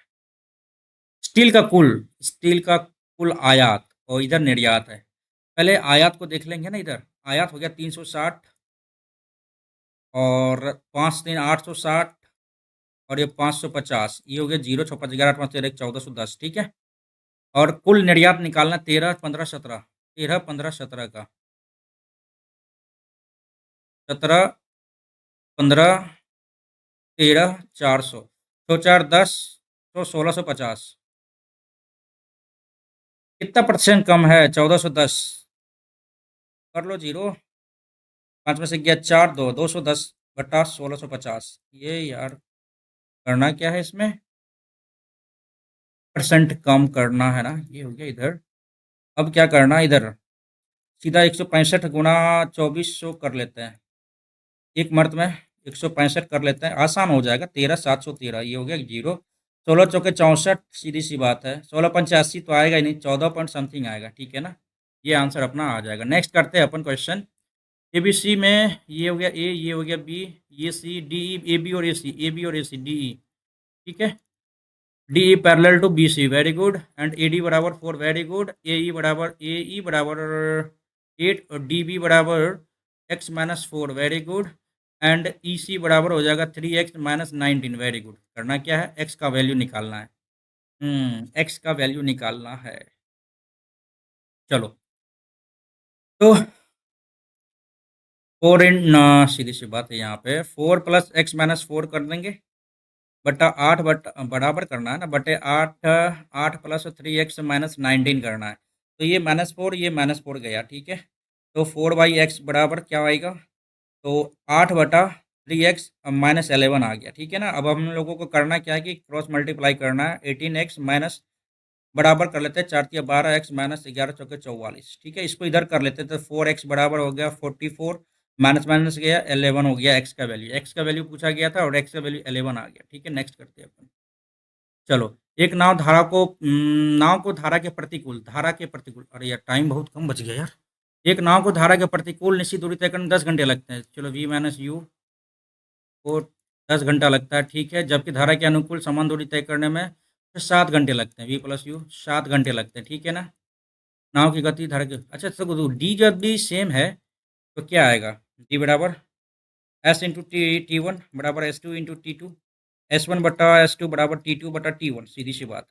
स्टील का कुल आयात, और इधर निर्यात है। पहले आयात को देख लेंगे ना, इधर आयात हो गया 360, और 5 3 860, और ये 550, ये हो गया 0 6 5 11 8 5 13 1 1410, ठीक है। और कुल निर्यात निकालना 13 15 17, 13 15 17 का, 17 15 13 400, तो 4 10, तो 1650। कितना परसेंट कम है? 1410, कर लो जीरो, 5 में से गया 4 2, 210 बटा 1650, ये यार करना क्या है इसमें? परसेंट कम करना है ना, ये हो गया इधर। अब क्या करना है इधर? सीधा 165 गुना 2400 कर लेते हैं, एक मर्द में 165 कर लेते हैं, आसान हो जाएगा। 13 713, ये हो गया जीरो। 16 चौके 64, सीधी सी बात है। 16 85 तो आएगा ही नहीं, 14 पॉइंट समथिंग आएगा, ठीक है ना। ये आंसर अपना आ जाएगा। नेक्स्ट करते हैं अपन क्वेश्चन। एबीसी में ये हो गया ए, ये हो गया बी, ये सी, डी ई, ए बी और ए सी, ए बी और ए सी, डी ई, ठीक है। D E parallel to B C, very good. And A D बराबर 4, वेरी गुड। ए ई बराबर 8, और डी बी बराबर x-4, वेरी गुड। एंड ई सी बराबर हो जाएगा 3x-19, वेरी गुड। करना क्या है? x का वैल्यू निकालना है। x का वैल्यू निकालना है। चलो, तो 4 इन, सीधी सी बात है, यहाँ पे 4 + x-4 कर देंगे, बटा 8 बटा बराबर करना है ना, बटे 8, 8 प्लस 3x माइनस 19 करना है। तो ये -4, ये -4 गया, ठीक है। तो 4/x बराबर क्या आएगा, तो 8/3x माइनस 11 आ गया, ठीक है ना। अब हम लोगों को करना क्या है कि क्रॉस मल्टीप्लाई करना है। 18x माइनस बराबर कर लेते हैं 4×3 = 12x माइनस 11×4 = 44, ठीक है। इसको इधर कर लेते हैं तो 4x बराबर हो गया 44, माइनस माइनस गया 11 हो गया एक्स का वैल्यू पूछा गया था और एक्स का वैल्यू 11 आ गया, ठीक है। नेक्स्ट करते हैं अपन। चलो, एक नाव को धारा के प्रतिकूल, अरे यार टाइम बहुत कम बच गया यार। एक नाव को धारा के प्रतिकूल निश्चित दूरी तय करने 10 घंटे लगते हैं। चलो, v माइनस यू को 10 घंटा लगता है, ठीक है। जबकि धारा के अनुकूल समान दूरी तय करने में 7 घंटे लगते हैं, v प्लस यू 7 घंटे लगते हैं, ठीक है ना। नाव की गति धारा के, अच्छा तो डी जब भी सेम है तो क्या आएगा, डी बराबर एस इंटू टी वन बराबर S2 × T2, S1/S2 बराबर T2/T1, सीधी सी बात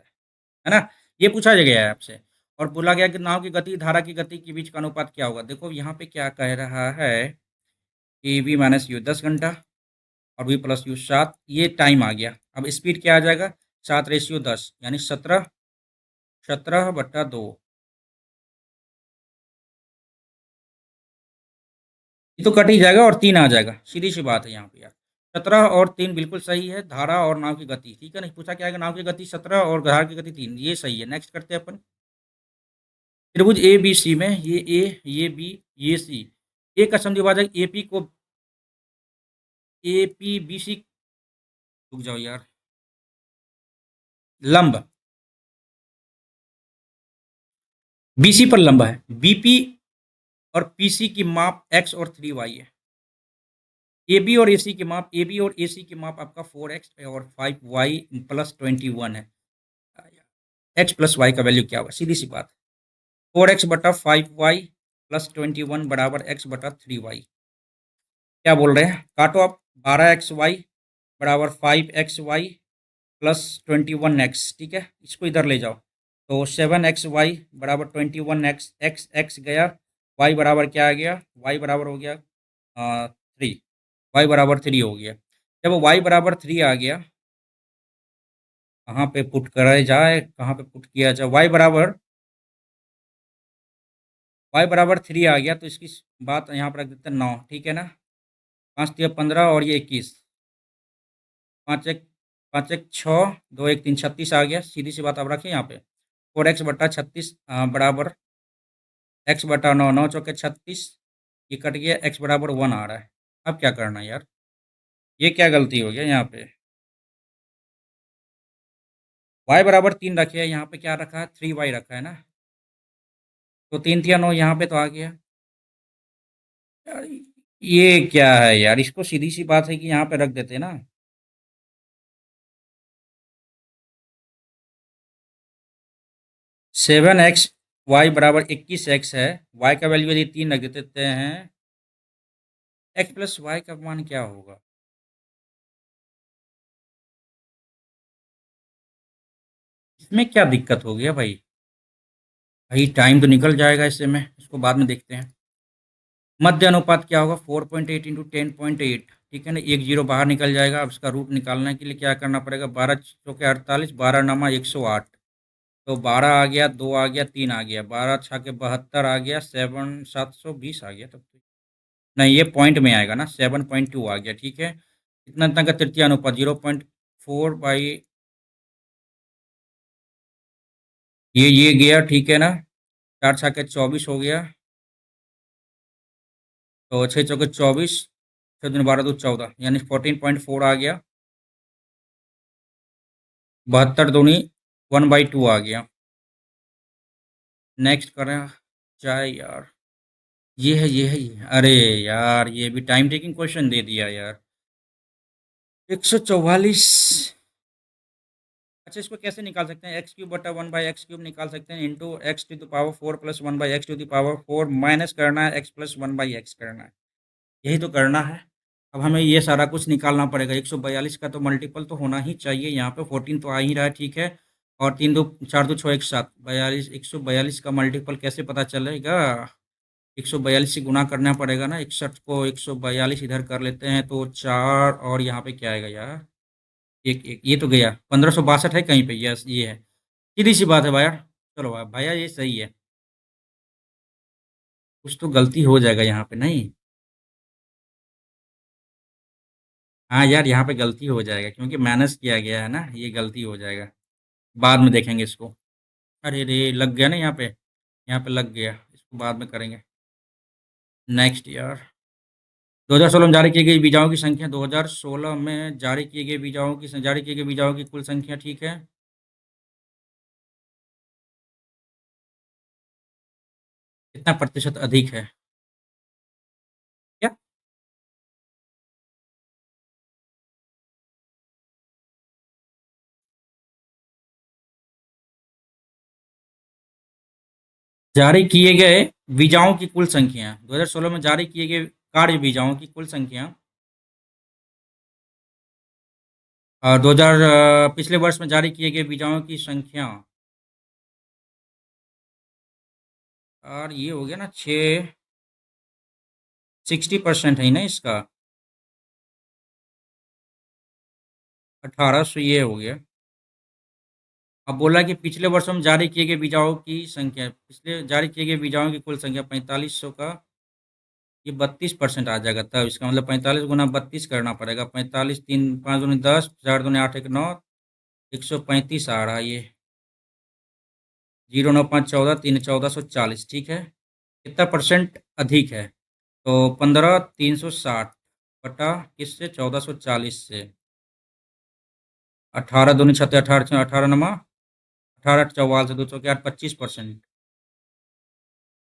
है ना। ये पूछा गया है आपसे। और बोला गया कि नाव की गति धारा की गति के बीच का अनुपात क्या होगा। देखो यहाँ पे क्या कह रहा है कि v माइनस यू 10 घंटा और v प्लस यू 7, ये टाइम आ गया। अब स्पीड क्या आ जाएगा, 7/10 यानी 17/2। ये तो कट ही जाएगा और 3 आ जाएगा, सीधी सी बात है यहाँ पे यार। 17 और 3 बिल्कुल सही है, धारा और नाव की गति, ठीक है। नहीं पूछा क्या है, नाव की गति 17 और धारा की गति 3, ये सही है। नेक्स्ट करते हैं अपन। त्रिभुज ए बी सी में ये ए, ये बी, ये सी, ए का समद्विभाजक एपी को एपी बीसी, रुक जाओ यार, लंब बीसी पर लंब है। बीपी और पीसी की माप x और 3y है। AB और AC की माप, AB और AC की माप आपका 4x और 5y प्लस 21 है। x प्लस वाई का वैल्यू क्या होगा, सीधी सी बात। 4x/5y प्लस 21 बराबर x/3y। क्या बोल रहे हैं, काटो आप। 12xy बराबर 5xy प्लस 21x, ठीक है। इसको इधर ले जाओ तो 7xy बराबर 21x, x गया, y बराबर क्या आ गया, y बराबर हो गया 3, y बराबर 3 हो गया। जब y बराबर 3 आ गया, कहाँ पे पुट कराया जाए, कहाँ पे पुट किया जाए, y बराबर 3 आ गया तो इसकी बात यहाँ पर रख देते हैं 9, ठीक है ना। 5×3 = 15 और ये 21, 5×1 = 6, 2×1 = 3, 36 आ गया, सीधी सी बात आप रखें यहाँ पे। 4x/36 बराबर x/9, 9×4 = 36, ये कट गया, x बराबर 1 आ रहा है। अब क्या करना है यार, ये क्या गलती हो गया यहाँ पे, y बराबर 3 रखे है, यहाँ पे क्या रखा है 3y रखा है ना, तो 3×3 = 9 यहाँ पे तो आ गया यार। ये क्या है यार, इसको सीधी सी बात है कि यहाँ पे रख देते ना। 7x y बराबर 21x है, y का वैल्यू यदि 3 रख देते हैं, x प्लस वाई का मान क्या होगा। इसमें क्या दिक्कत हो गया भाई, भाई टाइम तो निकल जाएगा इससे में, इसको बाद में देखते हैं। मध्य अनुपात क्या होगा, 4.8 इंटू 10.8, ठीक है ना। एक जीरो बाहर निकल जाएगा। अब इसका रूट निकालने के लिए क्या करना पड़ेगा, 12×4 = 48, 12×9 = 108, तो 12 आ गया, 2 आ गया, 3 आ गया, 12×6 = 72 आ गया, 720 आ गया तब तो। नहीं, ये पॉइंट में आएगा ना, 7.2 आ गया, ठीक है। इतना इतना का तृतीय अनुपात 0.4 ये गया, ठीक है ना। 4×6 = 24 हो गया, तो 6×4 = 24, 6×2 = 12, 14 यानी 14.4 आ गया। 72 दूनी 1/2 आ गया। नेक्स्ट करें चाहे यार, ये है, अरे यार ये भी टाइम टेकिंग क्वेश्चन दे दिया यार। 144, अच्छा इसको कैसे निकाल सकते हैं, x³ / 1/x³ निकाल सकते हैं, into x⁴ plus 1/x⁴ minus करना है, x+1/x करना है, यही तो करना है। अब हमें ये सारा कुछ निकालना पड़ेगा। 142 का तो मल्टीपल तो होना ही चाहिए, यहाँ पे 14 तो आ ही रहा है, ठीक है। और 3×2 = 4×2 = 6 = 7, 42, 142 का मल्टीपल कैसे पता चलेगा, 142 से गुना करना पड़ेगा ना। 61 को 142 इधर कर लेते हैं तो 4, और यहाँ पे क्या आएगा यार, एक ये तो गया 1562 है कहीं पे, यस ये है। सीधी सी बात है भाई यार। चलो भाई भैया ये सही है। कुछ तो गलती हो जाएगा यहाँ पे नहीं। हाँ यार यहाँ पे गलती हो जाएगा क्योंकि माइनस किया गया है ना, ये गलती हो जाएगा। बाद में देखेंगे इसको। अरे रे लग गया ना यहाँ पे लग गया, इसको बाद में करेंगे। नेक्स्ट ईयर 2016 में जारी की गई वीजाओं की संख्या, 2016 में जारी की गई वीजाओं की कुल संख्या, ठीक है। कितना प्रतिशत अधिक है? क्या? जारी किए गए वीजाओं की कुल संख्या, 2016 में जारी किए गए कार्य वीजाओं की कुल संख्या, और 2000 पिछले वर्ष में जारी किए गए वीजाओं की संख्या। और ये हो गया ना 60% है ना इसका। 1800 ये हो गया। अब बोला कि पिछले वर्षों में जारी किए गए वीजाओं की संख्या, पिछले जारी किए गए वीजाओं की कुल संख्या 4500 का, ये 32% आ जाएगा, तब इसका मतलब 45 गुना 32 करना पड़ेगा। 45 तीन 5 दूनी 10, 4 दूनी 8 एक 9, 135 आ रहा है ये। 0 9 5 14 3 1440, ठीक है। कितना परसेंट अधिक है? तो 15 360 बटा किससे, 1440 से। 18 दूनी 6 18 18 नमा 18 44 से 2 4 25%।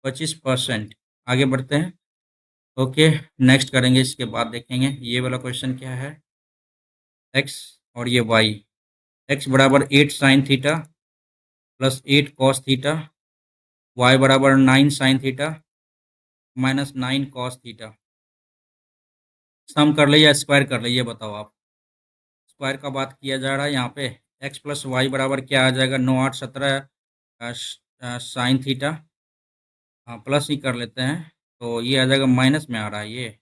25%। आगे बढ़ते हैं। ओके। नेक्स्ट करेंगे, इसके बाद देखेंगे ये वाला क्वेश्चन क्या है। एक्स और ये वाई। एक्स बराबर 8 sin theta plus 8 cos theta, Y बराबर 9 sin theta minus 9 cos theta. Sum कर ले या स्क्वायर कर ले, ये बताओ आप। स्क्वायर का बात किया जा रहा है यहाँ पे। एक्स प्लस वाई बराबर क्या आ जाएगा, 9 8 17 साइन थीटा। हाँ प्लस ही कर लेते हैं, तो ये आ जाएगा, माइनस में आ रहा है ये।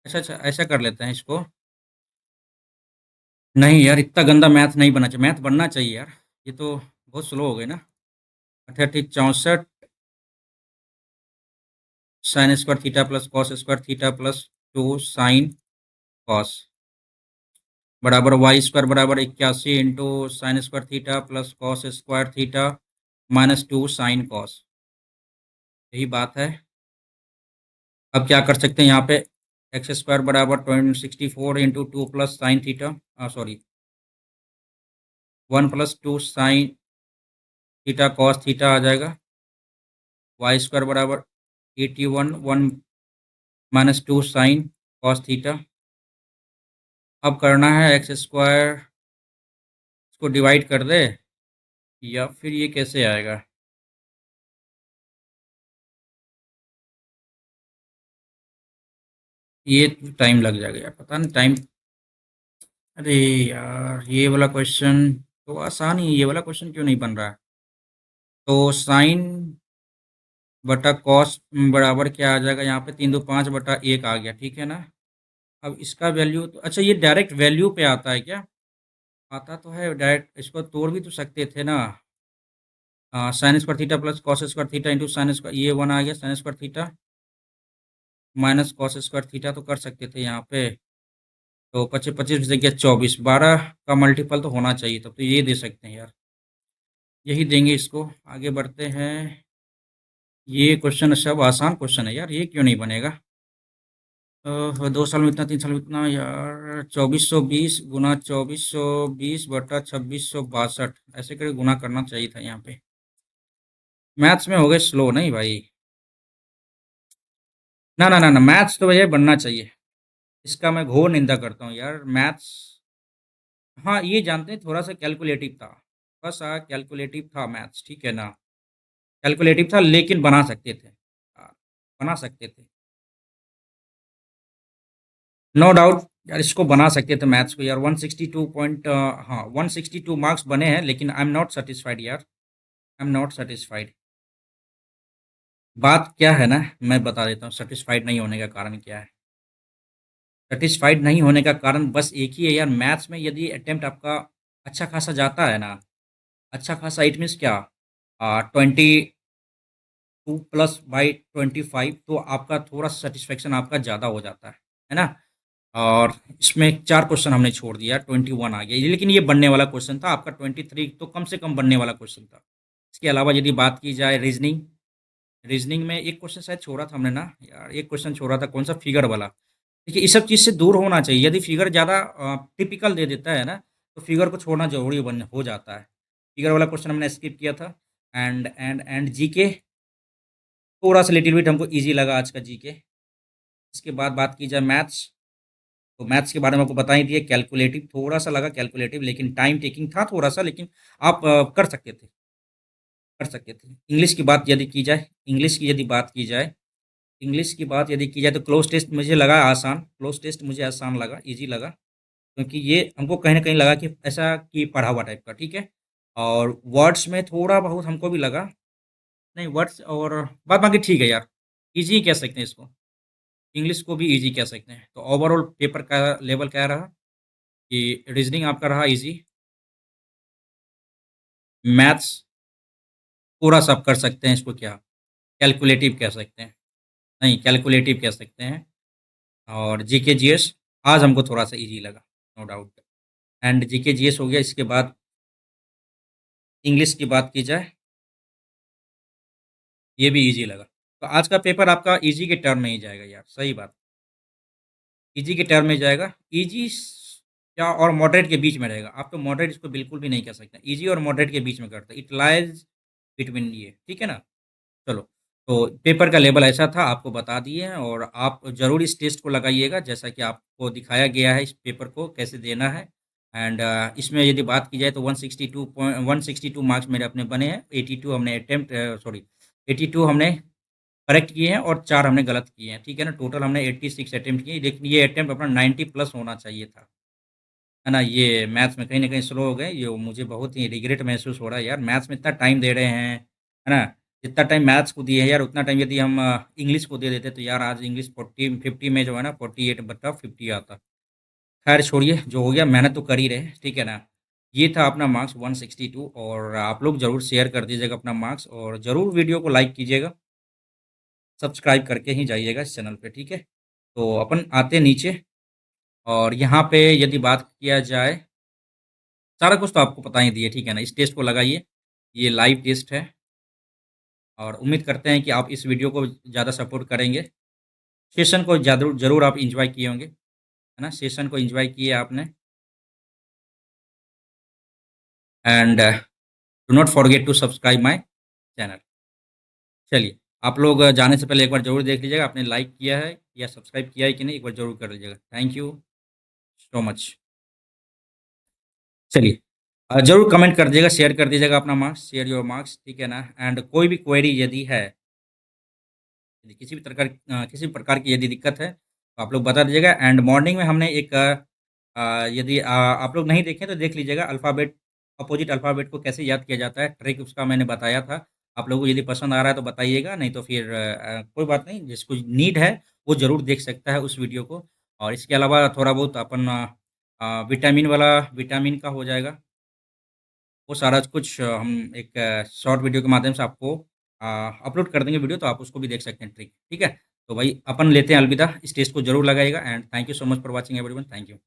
अच्छा अच्छा ऐसा कर लेते हैं इसको। नहीं यार इतना गंदा मैथ नहीं बनना चाहिए, मैथ बनना चाहिए यार। ये तो बहुत स्लो हो गई ना। 68 64 sin² theta plus cos² theta plus 2 sin cos बराबर y² बराबर 81 into sin² theta plus cos² theta minus 2 sin cos। यही बात है। अब क्या कर सकते हैं यहाँ पे, x² बराबर 64 into 2 plus sin theta, sorry 1 + 2 sin theta cos theta आ जाएगा। y² बराबर 81 1 माइनस 2 sin cos थीटा। अब करना है x² इसको डिवाइड कर दे, या फिर ये कैसे आएगा। ये टाइम लग जाएगा यार, पता नहीं टाइम। अरे यार ये वाला क्वेश्चन तो आसान ही है, ये वाला क्वेश्चन क्यों नहीं बन रहा है। तो साइन बटा कॉस बराबर क्या आ जाएगा यहाँ पे, 3 2 5 बटा 1 आ गया, ठीक है ना। अब इसका वैल्यू तो, अच्छा ये डायरेक्ट वैल्यू पे आता है क्या? आता तो है डायरेक्ट, इसको तोड़ भी तो सकते थे ना। sin² theta plus cos² theta into sine square, ये 1 आ गया, sin² theta minus cos² theta तो कर सकते थे यहाँ पे। तो 25 25 से गया 24, 12 का मल्टीपल तो होना चाहिए, तब तो ये दे सकते हैं यार। यही देंगे इसको। आगे बढ़ते हैं। ये क्वेश्चन सब आसान क्वेश्चन है यार, ये क्यों नहीं बनेगा। 2 साल में इतना, 3 साल में इतना यार, 2420 गुना 2420 बटा 2662, ऐसे करके गुना करना चाहिए था यहाँ पे। मैथ्स में हो गए स्लो नहीं भाई। ना ना ना ना, मैथ्स तो भैया बनना चाहिए। इसका मैं घोर निंदा करता हूँ यार मैथ्स। हाँ ये जानते हैं, थोड़ा सा कैलकुलेटिव था। थोड़ा सा कैलकुलेटिव था मैथ्स, ठीक है ना। कैलकुलेटिव था लेकिन बना सकते थे। हाँ, बना सकते थे। नो डाउट यार, इसको बना सकते थे मैथ्स को यार। 162 पॉइंट, हाँ 162 मार्क्स बने हैं, लेकिन आई एम नॉट सेटिस्फाइड यार। I am not satisfied. बात क्या है ना, मैं बता देता हूँ सेटिस्फाइड नहीं होने का कारण क्या है। सैटिस्फाइड नहीं होने का कारण बस एक ही है यार, मैथ्स में यदि अटेम्प्ट आपका अच्छा खासा जाता है ना, अच्छा खासा इट मीन्स क्या 22 प्लस बाई 25, तो आपका थोड़ा सेटिस्फेक्शन आपका ज़्यादा हो जाता है ना? और इसमें 4 क्वेश्चन हमने छोड़ दिया, 21 आ गया। ये लेकिन ये बनने वाला क्वेश्चन था, आपका 23 तो कम से कम बनने वाला क्वेश्चन था। इसके अलावा यदि बात की जाए रीज़निंग, रीज़निंग में एक क्वेश्चन शायद छोड़ा था हमने ना यार, एक क्वेश्चन छोड़ा था, कौन-सा फिगर वाला। देखिए, इस सब चीज़ से दूर होना चाहिए, यदि फिगर ज़्यादा टिपिकल दे देता है ना, तो फिगर को छोड़ना ज़रूरी बन हो जाता है। फिगर वाला क्वेश्चन हमने स्किप किया था। एंड जीके थोड़ा-सा लिटिल बिट हमको ईज़ी लगा आज का जीके। इसके बाद बात की जाए मैथ्स, तो मैथ्स के बारे में आपको बता ही दिए, कैलकुलेटिव थोड़ा-सा लगा कैलकुलेटिव, लेकिन टाइम टेकिंग था थोड़ा-सा, लेकिन आप कर सकते थे। इंग्लिश की बात यदि की जाए, इंग्लिश की यदि बात की जाए, इंग्लिश की बात यदि की जाए तो क्लोज़ टेस्ट मुझे लगा आसान, क्लोज़ टेस्ट मुझे आसान लगा, ईज़ी लगा, क्योंकि ये हमको कहीं न कहीं लगा कि ऐसा कि पढ़ा हुआ टाइप का, ठीक है? और वर्ड्स में थोड़ा बहुत हमको भी लगा, नहीं वर्ड्स और बाद बाकी ठीक है यार, ईज़ी ही कह सकते हैं इसको, इंग्लिश को भी ईज़ी कह सकते हैं। तो ओवरऑल पेपर का लेवल क्या रहा कि रीज़निंग आपका रहा ईज़ी, मैथ्स थोड़ा-सा आप कर सकते हैं इसको क्या, कैलकुलेटिव कह सकते हैं, नहीं कैलकुलेटिव कह सकते हैं, और जीके जीएस आज हमको थोड़ा-सा ईज़ी लगा, no doubt. And GK GS हो गया, इसके बाद इंग्लिश की बात की जाए, ये भी ईज़ी लगा। तो आज का पेपर आपका ईज़ी के टर्म में ही जाएगा यार, सही बात। ईज़ी के टर्म में जाएगा, ईज़ी या और मॉडरेट के बीच में रहेगा। आप तो मॉडरेट इसको बिल्कुल भी नहीं कह सकते। ईज़ी और मॉडरेट के बीच में करता है। इट लाइज़ बिटवीन ये, ठीक है ना? चलो, तो पेपर का लेवल ऐसा था, आपको बता दिए हैं, और आप ज़रूर इस टेस्ट को लगाइएगा, जैसा कि आपको दिखाया गया है इस पेपर को कैसे देना है। एंड इसमें यदि बात की जाए तो 162 मार्क्स मेरे अपने बने हैं, 82 हमने सॉरी 82 हमने करेक्ट किए हैं और 4 हमने गलत किए हैं, ठीक है ना? टोटल हमने 86 अटेम्प्ट किए, लेकिन ये अटेम्प्ट अपना 90 प्लस होना चाहिए था, है ना? ये मैथ्स में कहीं न कहीं स्लो हो गए, ये मुझे बहुत ही रिग्रेट महसूस हो रहा है यार, मैथ्स में इतना टाइम दे रहे हैं, है ना? जितना टाइम मैथ्स को दिए हैं यार, उतना टाइम यदि हम इंग्लिश को दे देते तो यार आज इंग्लिश 40-50 में जो है ना 48/50 आता। खैर छोड़िए, जो हो गया मेहनत तो कर ही रहे, ठीक है ना? ये था अपना मार्क्स 162, और आप लोग ज़रूर शेयर कर दीजिएगा अपना मार्क्स, और ज़रूर वीडियो को लाइक कीजिएगा, सब्सक्राइब करके ही जाइएगा इस चैनल पे, ठीक है? तो अपन आते हैं नीचे, और यहाँ पे यदि बात किया जाए, सारा कुछ तो आपको बता ही दिए, ठीक है ना? इस टेस्ट को लगाइए, ये लाइव टेस्ट है, और उम्मीद करते हैं कि आप इस वीडियो को ज़्यादा सपोर्ट करेंगे। सेशन को ज़रूर ज़रूर आप एन्जॉय किए होंगे, है ना? सेशन को एन्जॉय किए आपने, and do not forget to subscribe my channel. चलिए, आप लोग जाने से पहले एक बार ज़रूर देख लीजिएगा आपने लाइक किया है या सब्सक्राइब किया है कि नहीं, एक बार ज़रूर कर लीजिएगा। Thank you so much. चलिए, ज़रूर कमेंट कर दीजिएगा, शेयर कर दीजिएगा अपना मार्क्स, शेयर योर मार्क्स, ठीक है ना? एंड कोई भी क्वेरी यदि है, यदि किसी भी प्रकार की यदि दिक्कत है, तो आप लोग बता दीजिएगा। एंड मॉर्निंग में हमने एक यदि आप लोग नहीं देखें तो देख लीजिएगा, अपोजिट अल्फ़ाबेट को कैसे याद किया जाता है, ट्रिक उसका मैंने बताया था। आप लोगों को यदि पसंद आ रहा है तो बताइएगा, नहीं तो फिर कोई बात नहीं, जिसको नीड है, वो ज़रूर देख सकता है उस वीडियो को। और इसके अलावा थोड़ा बहुत अपन विटामिन का हो जाएगा। वो सारा कुछ हम एक शॉर्ट वीडियो के माध्यम से आपको अपलोड कर देंगे वीडियो, तो आप उसको भी देख सकते हैं ट्रिक, ठीक है? तो भाई अपन लेते हैं अलविदा, इस टेस्ट को ज़रूर लगाइएगा, and thank you so much for watching everyone, thank you.